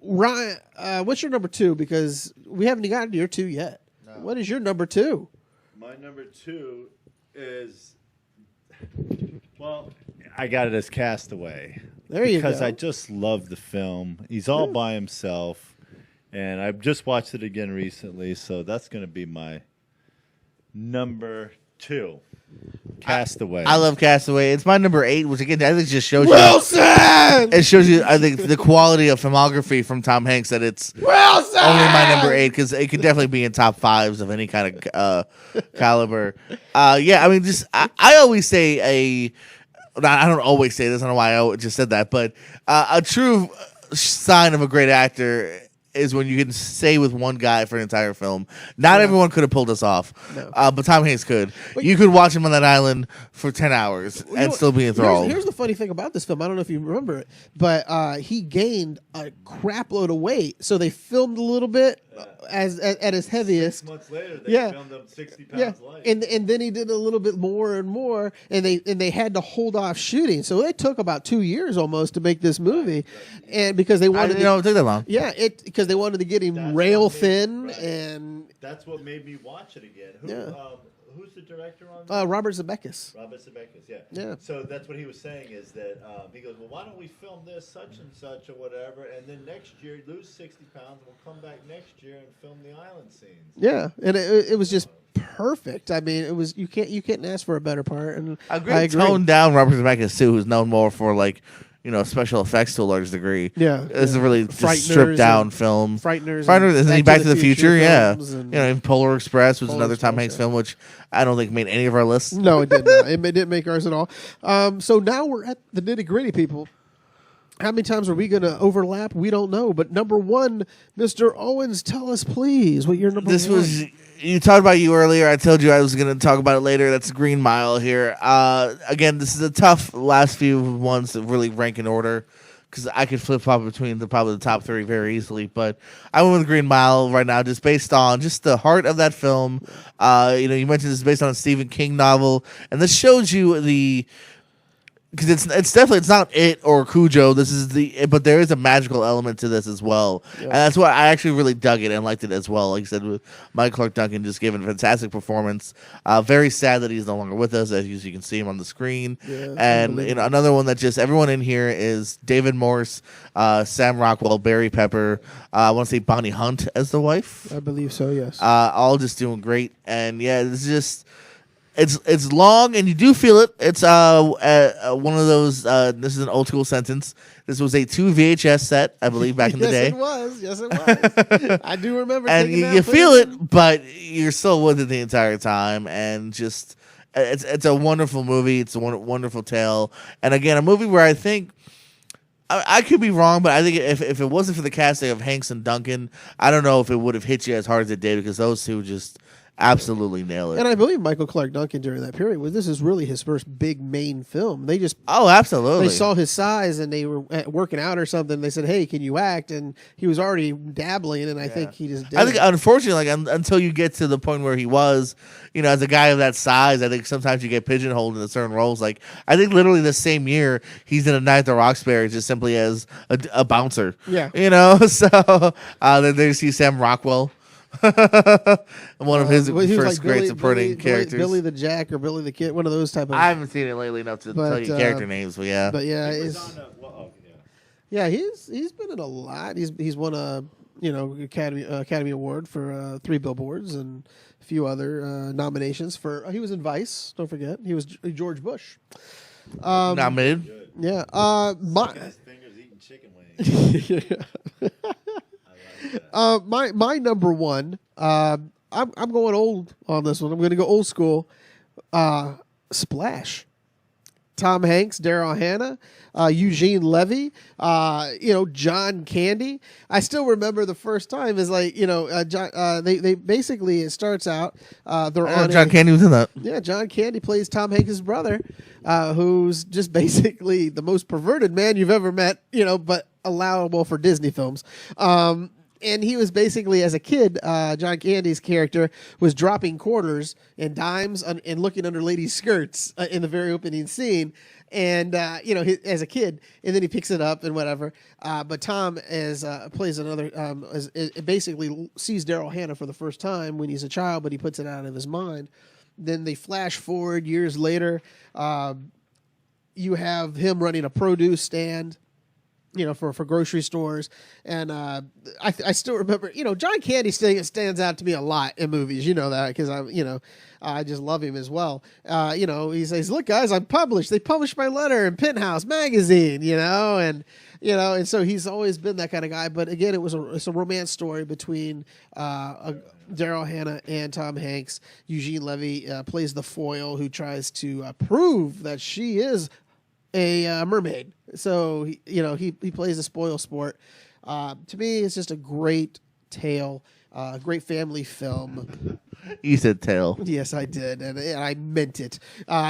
Ryan, what's your number 2? Because we haven't gotten to your 2 yet. No. What is your number 2? My number 2 is, well, I got it as Castaway. There you go. Because I just love the film. He's all by himself. And I just watched it again recently, so that's going to be my number 2. Castaway. I love Castaway. It's my number 8, which again I think just shows Wilson! It shows you, I think, the quality of filmography from Tom Hanks. That it's Wilson! only my number 8 because it could definitely be in top 5s of any kind of caliber. Yeah, I mean, just I always say I don't always say this. I don't know why I just said that, but a true sign of a great actor is when you can stay with one guy for an entire film. Not everyone could have pulled this off, but Tom Hanks could. You could watch him on that island for 10 hours and still be enthralled. Here's the funny thing about this film. I don't know if you remember it, but he gained a crap load of weight. So they filmed a little bit at his heaviest. 6 months later, they filmed him 60 pounds light. And then he did a little bit more and more, and they had to hold off shooting. So it took about 2 years almost to make this movie, and because they wanted it took that long. Yeah, because they wanted to get him rail thin, and that's what made me watch it again. Who's the director on that? Robert Zemeckis. Robert Zemeckis, Yeah. So that's what he was saying is that he goes, well, why don't we film this such and such or whatever, and then next year lose 60 pounds, we'll come back next year and film the island scenes. Yeah, and it was just perfect. I mean, it was you can't ask for a better part. And I agree. Toned down Robert Zemeckis too, who's known more for special effects to a large degree. Yeah, this is a really just stripped down film. Frighteners, and then Back to the Future. Yeah, and Polar Express was another Tom Hanks film, which I don't think made any of our lists. No, it did not. It didn't make ours at all. So now we're at the nitty gritty, people. How many times are we going to overlap? We don't know. But number 1, Mr. Owens, tell us, please, what your number This one. You talked about you earlier. I told you I was going to talk about it later. That's Green Mile here. Again, this is a tough last few ones to really rank in order because I could flip-flop between probably the top 3 very easily. But I went with Green Mile right now just based on just the heart of that film. You mentioned this is based on a Stephen King novel, and this shows you the... Because it's definitely it's not it or Cujo. But there is a magical element to this as well, and that's why I actually really dug it and liked it as well. Like I said, with Michael Clark Duncan just giving a fantastic performance. Very sad that he's no longer with us, as you can see him on the screen. Yeah, and another one that just everyone in here is David Morse, Sam Rockwell, Barry Pepper. I want to say Bonnie Hunt as the wife. I believe so. Yes. All just doing great, and yeah, it's just. It's long and you do feel it. It's one of those. This is an old school sentence. This was a 2 VHS set, I believe, back in the day. Yes, it was. I do remember. And you feel it, but you're still with it the entire time, and just it's a wonderful movie. It's a wonderful tale, and again, a movie where I think. I could be wrong, but I think if it wasn't for the casting of Hanks and Duncan, I don't know if it would have hit you as hard as it did because those two just absolutely nail it. And I believe Michael Clark Duncan during that period, this is really his first big main film. They just absolutely they saw his size and they were working out or something. They said, "Hey, can you act?" And he was already dabbling, and I think he just did. I think unfortunately, until you get to the point where he was, as a guy of that size, I think sometimes you get pigeonholed into certain roles. Like I think literally the same year he's in A Night at the Roxbury just simply as a bouncer. Yeah, So then there you see Sam Rockwell. One of his first great supporting characters, Billy the Jack or Billy the Kid, one of those type of. I haven't seen it lately enough to tell you character names, but yeah. But yeah, he's been in a lot. He's won a Academy Award for 3 Billboards and a few other nominations for. He was in Vice. Don't forget, he was George Bush. Nominated. Yeah. His fingers eating chicken wings. My number 1. I'm going old on this one. I'm going to go old school. Splash. Tom Hanks, Daryl Hannah, Eugene Levy, John Candy. I still remember the first time is they basically it starts out they're on John Candy was in that. Yeah, John Candy plays Tom Hanks' brother, who's just basically the most perverted man you've ever met, but allowable for Disney films. And he was basically, as a kid, John Candy's character was dropping quarters and dimes and looking under ladies' skirts in the very opening scene. And, as a kid, and then he picks it up and whatever. But Tom plays another, basically sees Daryl Hannah for the first time when he's a child, but he puts it out of his mind. Then they flash forward years later. You have him running a produce stand. for grocery stores. And I still remember, John Candy stands out to me a lot in movies. You know that because I just love him as well. He says, "Look, guys, I'm published. They published my letter in Penthouse magazine." And so he's always been that kind of guy. But again, it's a romance story between Daryl Hannah and Tom Hanks. Eugene Levy plays the foil who tries to prove that she is a mermaid. So he plays a spoil sport. To me, it's just a great tale, great family film. You said tail. Yes, I did, and I meant it.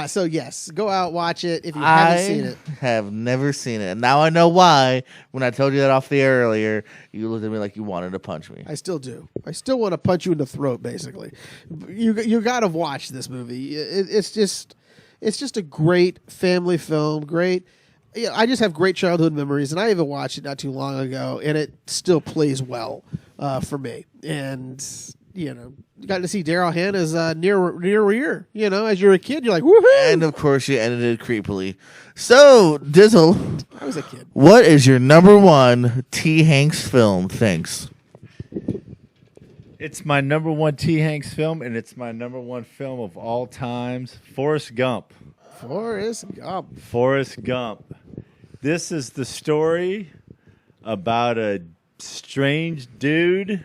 So yes, go out, watch it if you haven't seen it. I have never seen it. And now I know why. When I told you that off the air earlier, you looked at me like you wanted to punch me. I still do. I still want to punch you in the throat. Basically, you got to watch this movie. It's just a great family film. Great. I just have great childhood memories, and I even watched it not too long ago, and it still plays well for me. And you got to see Daryl Hannah's near ear. As you're a kid, you're like, woohoo! And of course, you ended it creepily. So, Dizzle, I was a kid. what is your number one T. Hanks film? Thanks. It's my number one T. Hanks film, and it's my number one film of all times, Forrest Gump. Forrest Gump. Forrest Gump. This is the story about a strange dude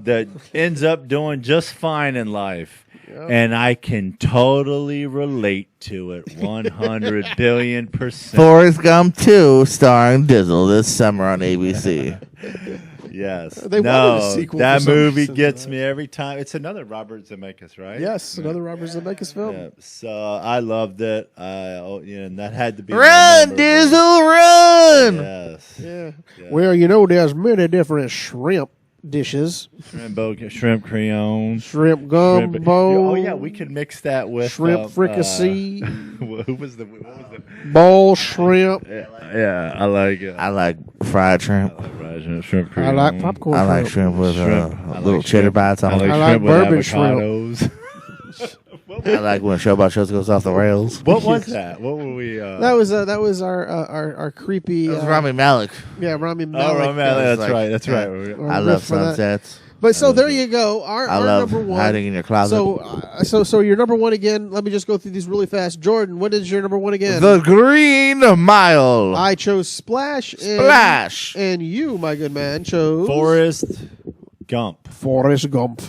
that ends up doing just fine in life. Yep. And I can totally relate to it 100 billion%. Forrest Gump 2, starring Dizzle, this summer on ABC. Yes. They wanted a sequel that for some movie reason, gets right? me every time. It's another Robert Zemeckis, right? Yes, another Robert Zemeckis film. Yeah. So I loved it. And that had to be my Run, number Dizzle, one. run! Yes. Yeah. Yeah. Well, there's many different shrimp dishes. Shrimp Creole. Shrimp gumbo. Oh yeah, we could mix that with Shrimp fricassee. What was the? Bowl shrimp. Yeah, I like it. I like fried shrimp. Shrimp Creole. I like popcorn I like shrimp. shrimp with I little like cheddar shrimp. bites on I like it. I like shrimp with bourbon shrimp. avocados. I like when a show about shows goes off the rails. What was that? What were we? That was our creepy. That was Rami Malek. Yeah, Rami Oh, Malek. Rami Malek, like- That's yeah. right. Or I riff love for that. sunsets. But so there you go. Our I love number one. hiding in your closet. So your number one again. Let me just go through these really fast. Jordan, what is your number one again? The Green Mile. I chose Splash. Splash. And you, my good man, chose Forrest Gump. Forrest Gump.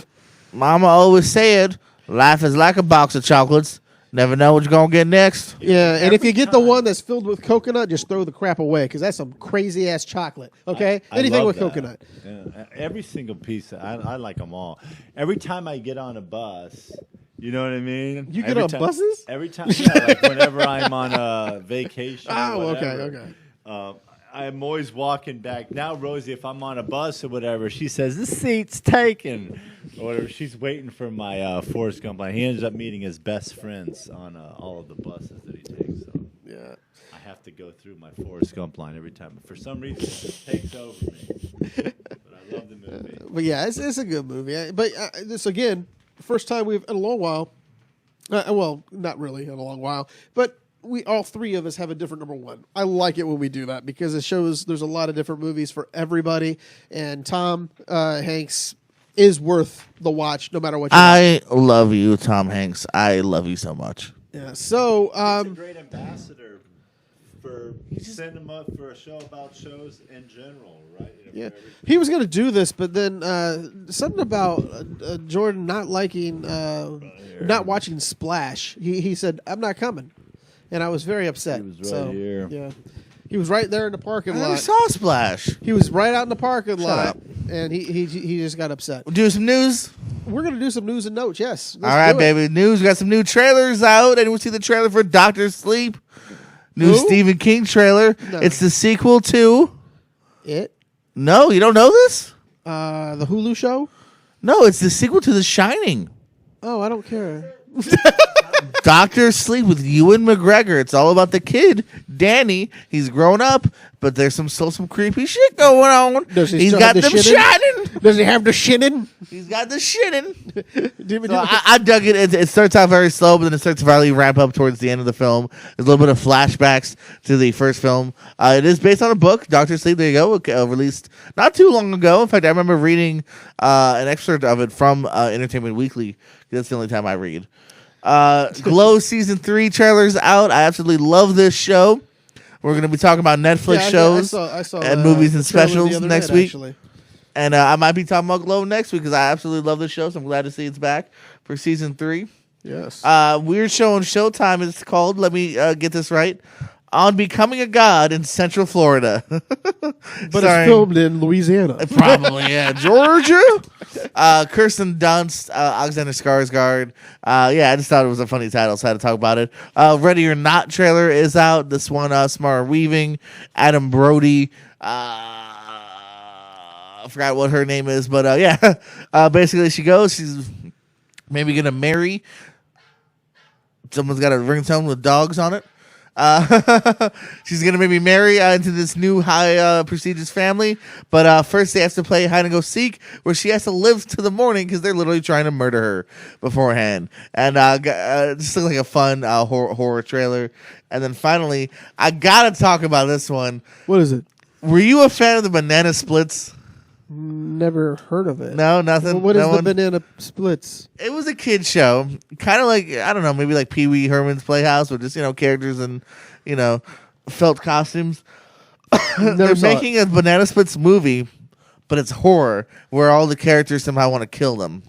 Mama always said, life is like a box of chocolates. Never know what you're going to get next. Yeah, and if you get the one that's filled with coconut, just throw the crap away because that's some crazy ass chocolate. Okay, I anything love with that. coconut. Yeah, every single piece. I like them all. Every time I get on a bus, you know what I mean? You get Every on time- buses? Every time, yeah, like whenever I'm on a vacation. or Oh, okay, whatever, okay. I'm always walking back. Now, Rosie, if I'm on a bus or whatever, she says, "The seat's taken." Or whatever. She's waiting for my Forrest Gump line. He ends up meeting his best friends on all of the buses that he takes. So Yeah. I have to go through my Forrest Gump line every time. For some reason, it just takes over me. But I love the movie. But yeah, it's a good movie. But this again, first time we've in a long while. Well, not really in a long while, but we all three of us have a different number one. I like it when we do that because it shows there's a lot of different movies for everybody, and Tom Hanks is worth the watch no matter what. You I love you, Tom Hanks. I love you so much. Yeah. So, He's a great ambassador for cinema, for a show about shows in general, right? yeah, he was going to do this, but then something about Jordan not liking, not watching Splash. He said, "I'm not coming," and I was very upset. He was right so, here. Yeah, he was right there in the parking I never lot. saw Splash. He was right out in the parking lot, up. and he just got upset. We'll do some news. We're going to do some news and notes. Yes. Let's All right, do it. baby. News. We got some new trailers out. Anyone see the trailer for Doctor Sleep? New Who? Stephen King trailer. No. It's the sequel to. It. No, you don't know this? The Hulu show. No, it's the sequel to The Shining. Oh, I don't care. Doctor Sleep with Ewan McGregor. It's all about the kid, Danny. He's grown up, but there's still some creepy shit going on. Does he He's still got have the them shit in? shining. Does he have the shinning? He's got the shitting. Do we So do- I dug it. It starts out very slow, but then it starts to really ramp up towards the end of the film. There's a little bit of flashbacks to the first film. It is based on a book, Doctor Sleep. There you go. Released not too long ago. In fact, I remember reading an excerpt of it from Entertainment Weekly. That's the only time I read. Glow season 3 trailers out. I absolutely love this show. We're going to be talking about Netflix Yeah, shows I saw, and movies and the trailer the specials other next night, week. actually. And I might be talking about Glow next week because I absolutely love this show. So I'm glad to see it's back for season 3. Yes. Weird show on Showtime is called, let me get this right, On Becoming a God in Central Florida. But it's filmed in Louisiana. Probably, yeah. Georgia? Kirsten Dunst, Alexander Skarsgård. Yeah, I just thought it was a funny title, so I had to talk about it. Ready or Not trailer is out. This one, Samara Weaving, Adam Brody. I forgot what her name is, but yeah. Basically, she's maybe going to marry. Someone's got a ringtone with dogs on it. She's gonna maybe marry into this new high prestigious family, but first they have to play hide and go seek, where she has to live to the morning because they're literally trying to murder her beforehand. And just looked like a fun horror trailer. And then finally, I gotta talk about this one. What is it? Were you a fan of the Banana Splits? Never heard of it. No, nothing. Well, what is No the one? banana splits? It was a kid show, kind of like, I don't know, maybe like Pee Wee Herman's Playhouse, with just characters and felt costumes. They're Never saw making a Banana Splits movie, but it's horror, where all the characters somehow want to kill them.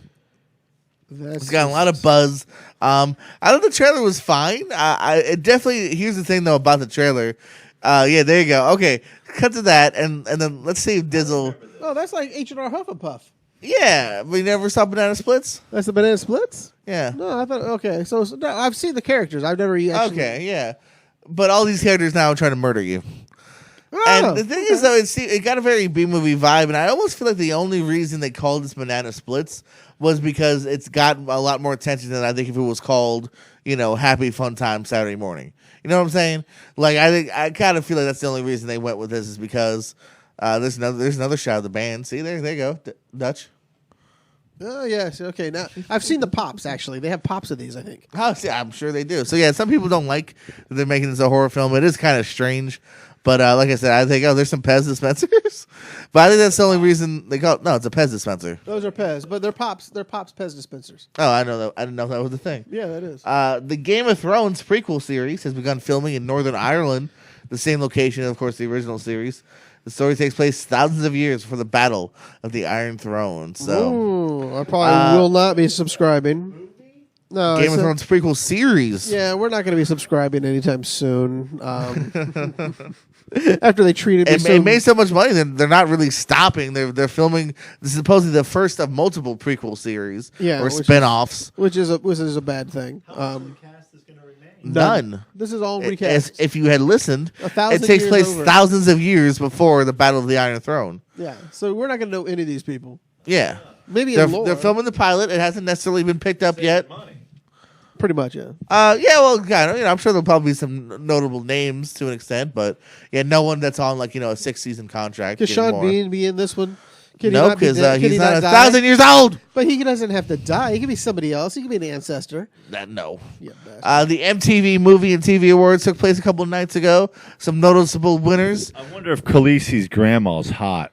It's got a lot of buzz. I thought the trailer was fine. It definitely. Here's the thing though about the trailer. Yeah, there you go. Okay, cut to that, and then let's see if Dizzle. Oh, that's like H&R Hufflepuff. Yeah, we never saw Banana Splits. That's the banana splits? Yeah. No, I thought, okay. So no, I've seen the characters. I've never actually. Okay, yeah. But all these characters now are trying to murder you. Oh, And the thing is, though, it got a very B-movie vibe, and I almost feel like the only reason they called this Banana Splits was because it's got a lot more attention than I think if it was called, Happy Fun Time Saturday Morning. You know what I'm saying? Like, I kind of feel like that's the only reason they went with this is because there's another shot of the band. See, there you go, Dutch. Oh, yes. Okay. Now, I've seen the pops, actually. They have pops of these, I think. Oh, yeah, I'm sure they do. So, yeah, some people don't like that they're making this a horror film. It is kind of strange. But like I said, I think, there's some Pez dispensers. But I think that's the only reason they call it. No, it's a Pez dispenser. Those are Pez, but they're pops. They're pops Pez dispensers. Oh, I know that. I didn't know that was the thing. Yeah, that is. The Game of Thrones prequel series has begun filming in Northern Ireland, the same location, of course, the original series. The story takes place thousands of years before the Battle of the Iron Throne. So, Ooh, I probably will not be subscribing. No, Game of Thrones prequel series. Yeah, we're not going to be subscribing anytime soon. After they treated me It made so much money, they're not really stopping. They're filming. This is supposedly the first of multiple prequel series or which is- spin-offs. which is a bad thing. Cast is going to remain. None. This is all As recast. if you had listened, 1,000 it takes years place over. thousands of years before the Battle of the Iron Throne. Yeah, so we're not going to know any of these people. Yeah. Maybe They're, in lore. they're filming the pilot. It hasn't necessarily been picked up yet. Money. Pretty much, yeah. Yeah, well, kind of, I'm sure there'll probably be some notable names to an extent, but yeah, no one that's on like a 6-season contract. Could Sean anymore. Bean be in this one? Can he No, not be because dead? Can he's he not die? 1,000 years old. But he doesn't have to die. He could be somebody else. He could be an ancestor. No. Yeah, bastard. The MTV Movie and TV Awards took place a couple of nights ago. Some noticeable winners. I wonder if Khaleesi's grandma's hot.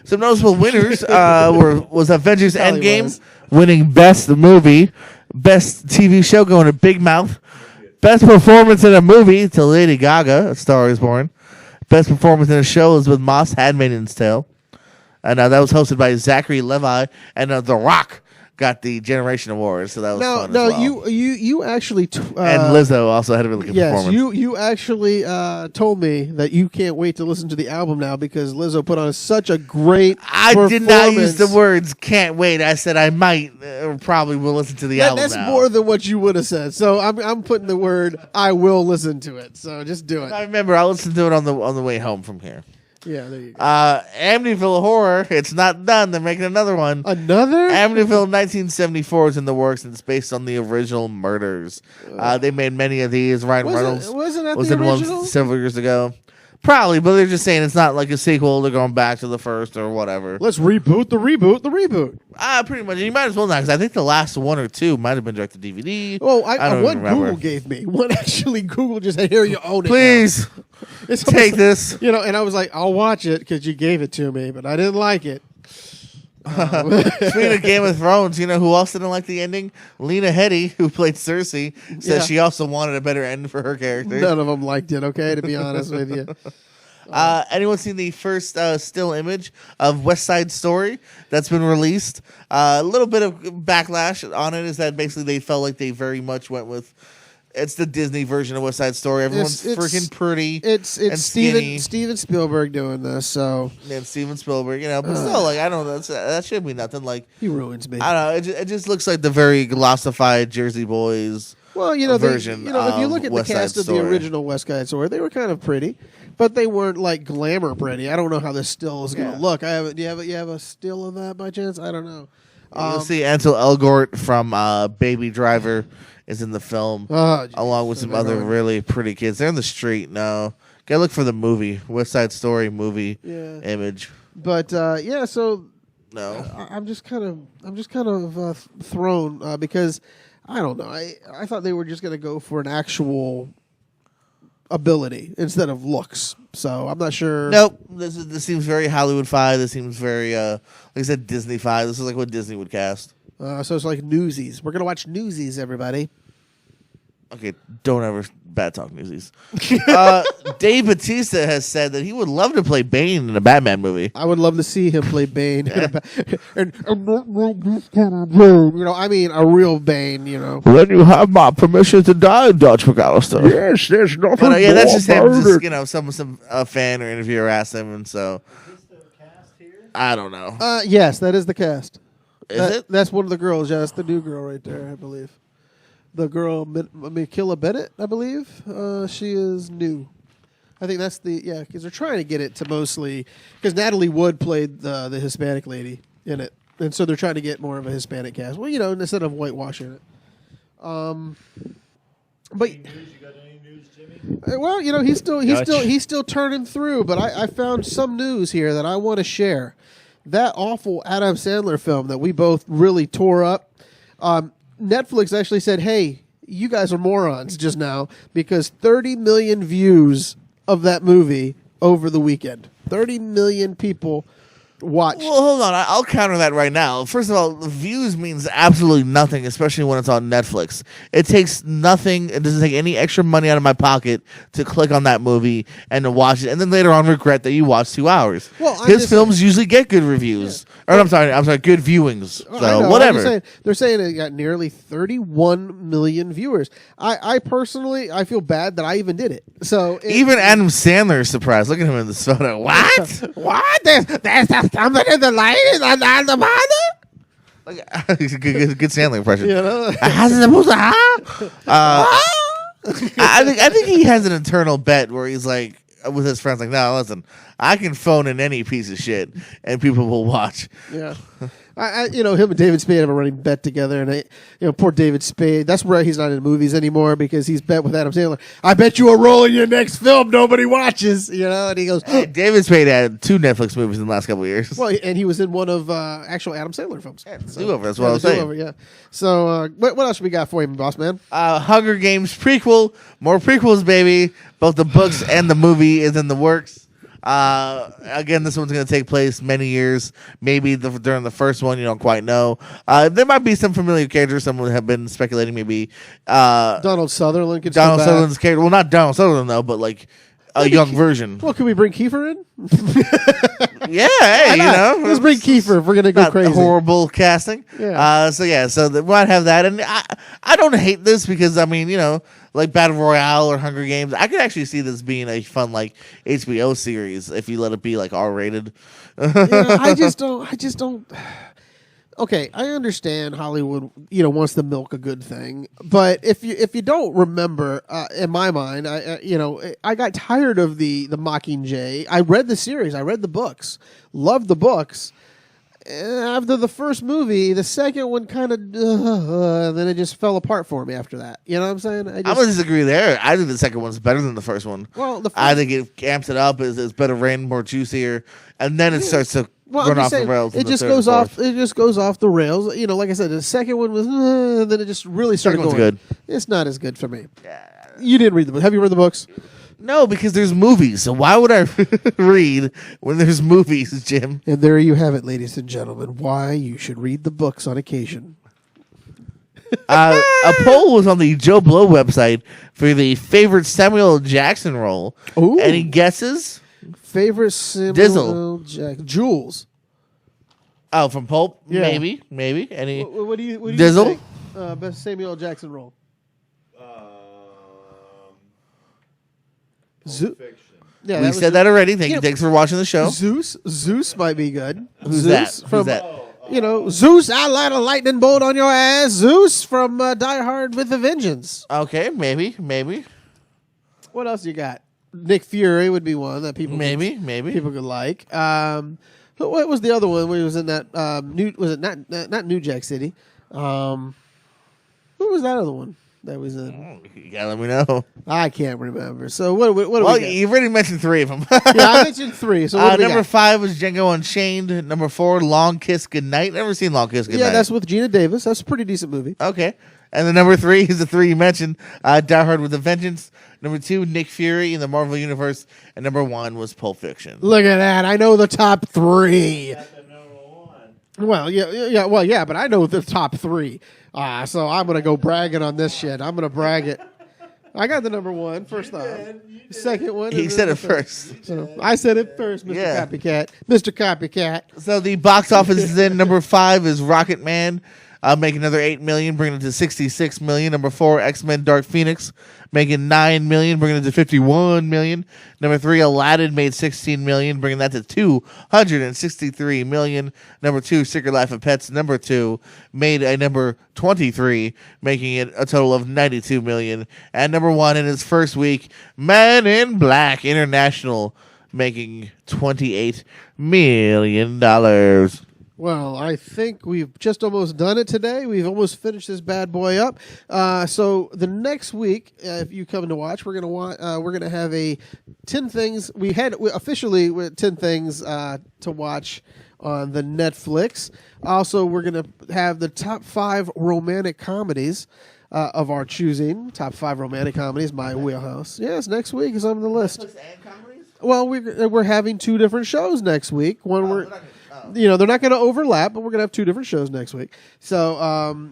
Some noticeable winners was Avengers Probably Endgame, was. winning Best Movie, Best TV Show going to Big Mouth, Best Performance in a Movie to Lady Gaga, A Star Is Born, Best Performance in a Show is with Moss, Handmaid's Tale, and that was hosted by Zachary Levi, and The Rock got the Generation Award, so that was fun No, as well. you actually and Lizzo also had a really good yes, performance. you actually told me that you can't wait to listen to the album now because Lizzo put on such a great. I did not use the performance. words "can't wait." I said I might, or probably will listen to the album. That's now. more than what you would have said. So I'm putting the word "I will listen to it." So just do it. I remember. I'll listen to it on the way home from here. Yeah, there you go. Amityville Horror. It's not done. They're making another one. Another? Amityville 1974 is in the works, and it's based on the original murders. They made many of these. Ryan Reynolds Wasn't that was the in one original? several years ago. Probably, but they're just saying it's not like a sequel. They're going back to the first or whatever. Let's reboot the reboot. Pretty much. You might as well not, because I think the last one or two might have been direct to DVD. Oh, I don't one even remember. Google gave me. One actually Google just said, here, you own it. Please now. It's take almost- this. You know, and I was like, I'll watch it because you gave it to me, but I didn't like it. Speaking of Game of Thrones, you know who else didn't like the ending? Lena Headey, who played Cersei, says Yeah. she also wanted a better ending for her character. None of them liked it, okay, to be honest with you. Anyone seen the first still image of West Side Story that's been released? A little bit of backlash on it is that basically they felt like they very much went with it's the Disney version of West Side Story. Everyone's It's- freaking pretty. It's and skinny. Steven Spielberg doing this, so And Steven Spielberg, you know, but still, like I don't know, that should be nothing. Like he ruins me. I don't know, it just looks like the very glossified Jersey Boys. Well, you know, version if you of look at West the Side cast of the Story. original West Side Story, they were kind of pretty, but they weren't like glamour pretty. I don't know how this still is going to Yeah. look. Do you have a still of that by chance? I don't know. You'll see Ansel Elgort from Baby Driver is in the film, Oh, geez. along with some So other they're going- really pretty kids. They're in the street. No, gotta look for the movie West Side Story movie Yeah. image. But yeah, so No, I'm just kind of thrown because I don't know. I thought they were just going to go for an actual ability instead of looks. So I'm not sure. nope. This seems very Hollywood-fied. This seems very like I said, Disney-fied. This is like what Disney would cast. So it's like Newsies. We're gonna watch Newsies, everybody. Okay, don't ever bad talk Newsies. Dave Bautista has said that he would love to play Bane in a Batman movie. I would love to see him play Bane, and not like this kind of Bane. You know, I mean a real Bane. You know. Then you have my permission to die, Dutch McAllister. Yes, there's nothing. But yeah, that's just him. Just some fan or interviewer asked him, and so I don't know. Yes, that is the cast. Is it? That's one of the girls. Yeah, that's the new girl right there, I believe. The girl, Mikilla Bennett, I believe. She is new. I think that's because they're trying to get it to mostly because Natalie Wood played the Hispanic lady in it, and so they're trying to get more of a Hispanic cast. Well, you know, instead of whitewashing it. But You got any news, Jimmy? well, you know, he's Dutch. still turning through. But I found some news here that I want to share. That awful Adam Sandler film that we both really tore up. Netflix actually said, "Hey, you guys are morons just now because 30 million views of that movie over the weekend. 30 million people watched." Well, hold on. I'll counter that right now. First of all, views means absolutely nothing, especially when it's on Netflix. It takes nothing. It doesn't take any extra money out of my pocket to click on that movie and to watch it, and then later on regret that you watched 2 hours. Well, I'm his just films usually get good reviews. Or I'm sorry, good viewings. I know, So I'm whatever. just saying, they're saying it got nearly 31 million viewers. I personally, I feel bad that I even did it. So Even Adam Sandler is surprised. Look at him in this photo. What? what? There's somebody in the light on the bottom. good Sandler impression. You know? I think he has an internal bet where he's like with his friends, like, no, listen, I can phone in any piece of shit and people will watch. Yeah. Him and David Spade have a running bet together, and poor David Spade. That's where he's not in movies anymore because he's bet with Adam Sandler. I bet you a role in your next film nobody watches, and he goes, David Spade had 2 Netflix movies in the last couple of years. well, and he was in one of actual Adam Sandler films. Do-Over, that's what I was The saying. Do-Over, yeah. So, what else we got for you, boss man? Hunger Games prequel, more prequels, baby. Both the books and the movie is in the works. Again, this one's going to take place many years. Maybe during the first one, you don't quite know. There might be some familiar characters. Some have been speculating maybe Donald Sutherland could Donald come back. Sutherland's character. Well, not Donald Sutherland though, but like a young version. Well, can we bring Kiefer in? Yeah, hey, Why not? Let's bring Kiefer if we're gonna go not crazy. horrible casting. Yeah. So we might have that, and I don't hate this because I mean, like Battle Royale or Hunger Games, I could actually see this being a fun like HBO series if you let it be like R-rated. Yeah, I just don't. Okay, I understand Hollywood, wants to milk a good thing, but if you don't remember, in my mind, I got tired of the Mockingjay. I read the series, I read the books, loved the books, after the first movie, the second one kind of, then it just fell apart for me after that. You know what I'm saying? I'm gonna disagree there. I think the second one's better than the first one. Well, the I first- think it amps it up. It's better written, more juicier, and then it starts to Well, run I'm just off saying, the rails. in it the just third goes and off. fourth. It just goes off the rails. You know, like I said, the second one was, then it just really started Second going. one's good. It's not as good for me. You didn't read the book. Have you read the books? No, because there's movies. So why would I read when there's movies, Jim? And there you have it, ladies and gentlemen. Why you should read the books on occasion. A poll was on the Joe Blow website for the favorite Samuel L. Jackson role. Ooh. Any guesses? Favorite Samuel Dizzle. L. Jackson? Jules. Oh, from Pulp? Yeah. Maybe. Any? What do you Dizzle? think? Best Samuel L. Jackson role. Zeus. Yeah, We was said that already. Yeah. Thanks for watching the show. Zeus might be good. Who's Zeus that? From, Who's that? You know, Zeus, I light a lightning bolt on your ass. Zeus from Die Hard with a Vengeance. Okay, maybe. What else you got? Nick Fury would be one that people Maybe. people could like. What was the other one where he was in that new? Was it not New Jack City? Who was that other one that was in? You gotta let me know. I can't remember. So what do we Well, got? you've already mentioned 3 of them. Yeah, I mentioned 3. So what do we number got? 5 was Django Unchained. Number 4, Long Kiss Goodnight. Never seen Long Kiss Goodnight. Yeah, that's with Gina Davis. That's a pretty decent movie. Okay. And the number 3 is the 3 you mentioned, Die Hard with a Vengeance. Number 2, Nick Fury in the Marvel Universe. And number 1 was Pulp Fiction. Look at that. I know the top 3. Well, yeah, but I know the top 3. So I'm going to go bragging on this shit. I'm going to brag it. I got the number 1, first off. Second one. He and said then it the third. first. So I said it first, Mr. Yeah. Copycat. Mr. Copycat. So the box office then number 5 is Rocket Man, making another $8 million, bringing it to $66 million. Number 4, X-Men Dark Phoenix, making $9 million, bringing it to $51 million. Number 3, Aladdin made $16 million, bringing that to $263 million. Number 2, Secret Life of Pets, number 2, made a number 23, making it a total of $92 million. And number 1 in its first week, Man in Black International, making $28 million. Well, I think we've just almost done it today. We've almost finished this bad boy up. So the next week, if you come to watch, we're gonna have a 10 things. We officially with 10 things to watch on the Netflix. Also, we're gonna have the top 5 romantic comedies of our choosing. Top 5 romantic comedies, my wheelhouse. Yes, next week is on the list. Well, we're having 2 different shows next week. They're not going to overlap, but we're going to have 2 different shows next week. So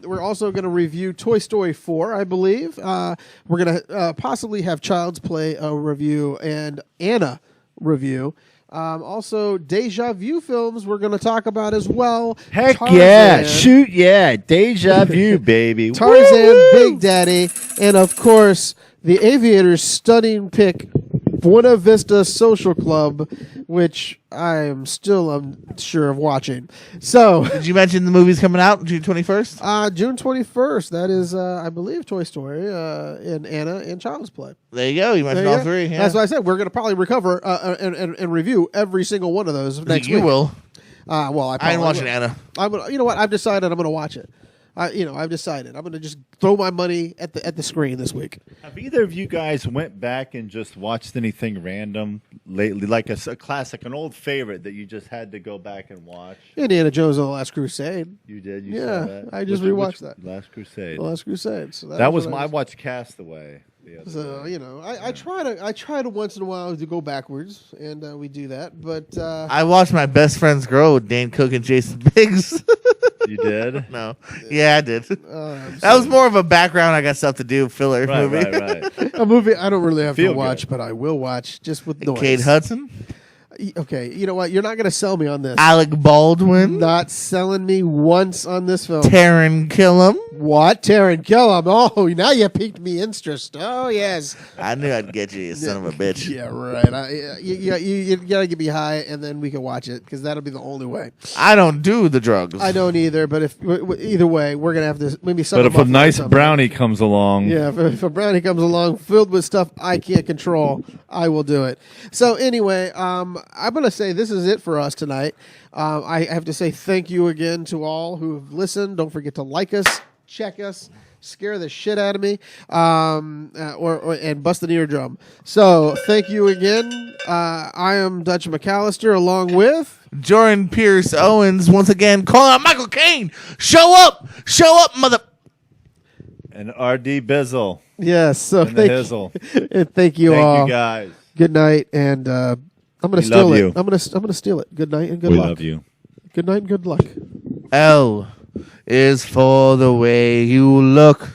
we're also going to review Toy Story 4, I believe. We're going to possibly have Child's Play review and Anna review. Also, Deja Vu films we're going to talk about as well. Heck Tarzan, yeah. Shoot yeah. Deja vu, baby. Tarzan, Woo! Big Daddy, and of course, the Aviator's stunning pick, Buena Vista Social Club, which I am still unsure of watching. So, Did you mention the movie's coming out June 21st? June 21st, that is, I believe, Toy Story, and Anna, and Child's Play. There you go. You mentioned There you all go. 3. Yeah. That's what I said. We're going to probably recover and review every single one of those next you week. will. Well, I ain't probably watching will. Anna. You know what? I've decided I'm going to watch it. I've decided I'm going to just throw my money at the screen this week. Have either of you guys went back and just watched anything random lately, like a classic, an old favorite that you just had to go back and watch? Indiana Jones and the Last Crusade. You did? Yeah, saw that? I just Which- rewatched which- that. Last Crusade. The Last Crusade. So That was what my. I watched Castaway. The other So day. I try to once in a while to go backwards, and we do that. But I watched My Best Friends Grow with Dan Cook and Jason Biggs. You did? No. Yeah, I did. That was more of a background. I got stuff to do filler Right, movie. right. a movie I don't really have Feel to watch, good. but I will watch just with noise. Kate Hudson, Okay, you know what? You're not going to sell me on this. Alec Baldwin, Not selling me once on this film. Taron Killam, What? Taron Killam. Oh, now you piqued me interest. Oh, yes. I knew I'd get you, you son of a bitch. Yeah, right. You got to get me high, and then we can watch it, because that'll be the only way. I don't do the drugs. I don't either, but either way, we're going to have to maybe But if a nice brownie comes along, Yeah, if a brownie comes along filled with stuff I can't control, I will do it. So anyway, I'm going to say this is it for us tonight. I have to say thank you again to all who have listened. Don't forget to like us, check us, scare the shit out of me, and bust an eardrum. So thank you again. I am Dutch McAllister along with... Jordan Pierce Owens once again calling out Michael Caine. Show up, mother. And R.D. Bizzle Yes, so in the hizzle. thank you all. Thank you, guys. Good night, and I'm going to We steal love it. you. I'm going to steal it. Good night and good we luck. love you. Good night and good luck. L is for the way you look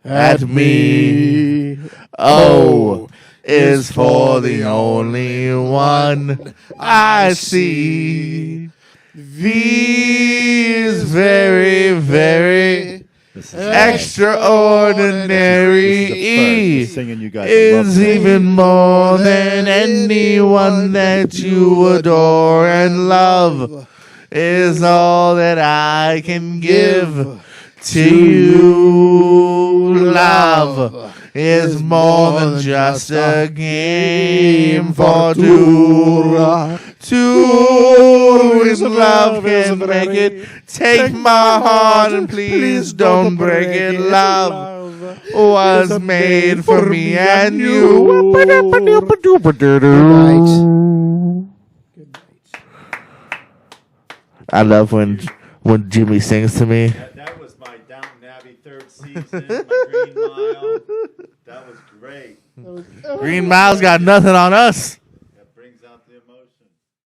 at me. O is for the only one I see. V is very, very This is extraordinary. E Just singing you guys is love even more than anyone that you adore and love. Is all that I can give to you. Love is more than just a game for two. Two is love can make it. Take my heart and please don't break it. Love was made for me and you. Good night. I love when Jimmy sings to me. That was my Downton Abbey third season, my Green Mile. That was great. Green Mile's got nothing on us.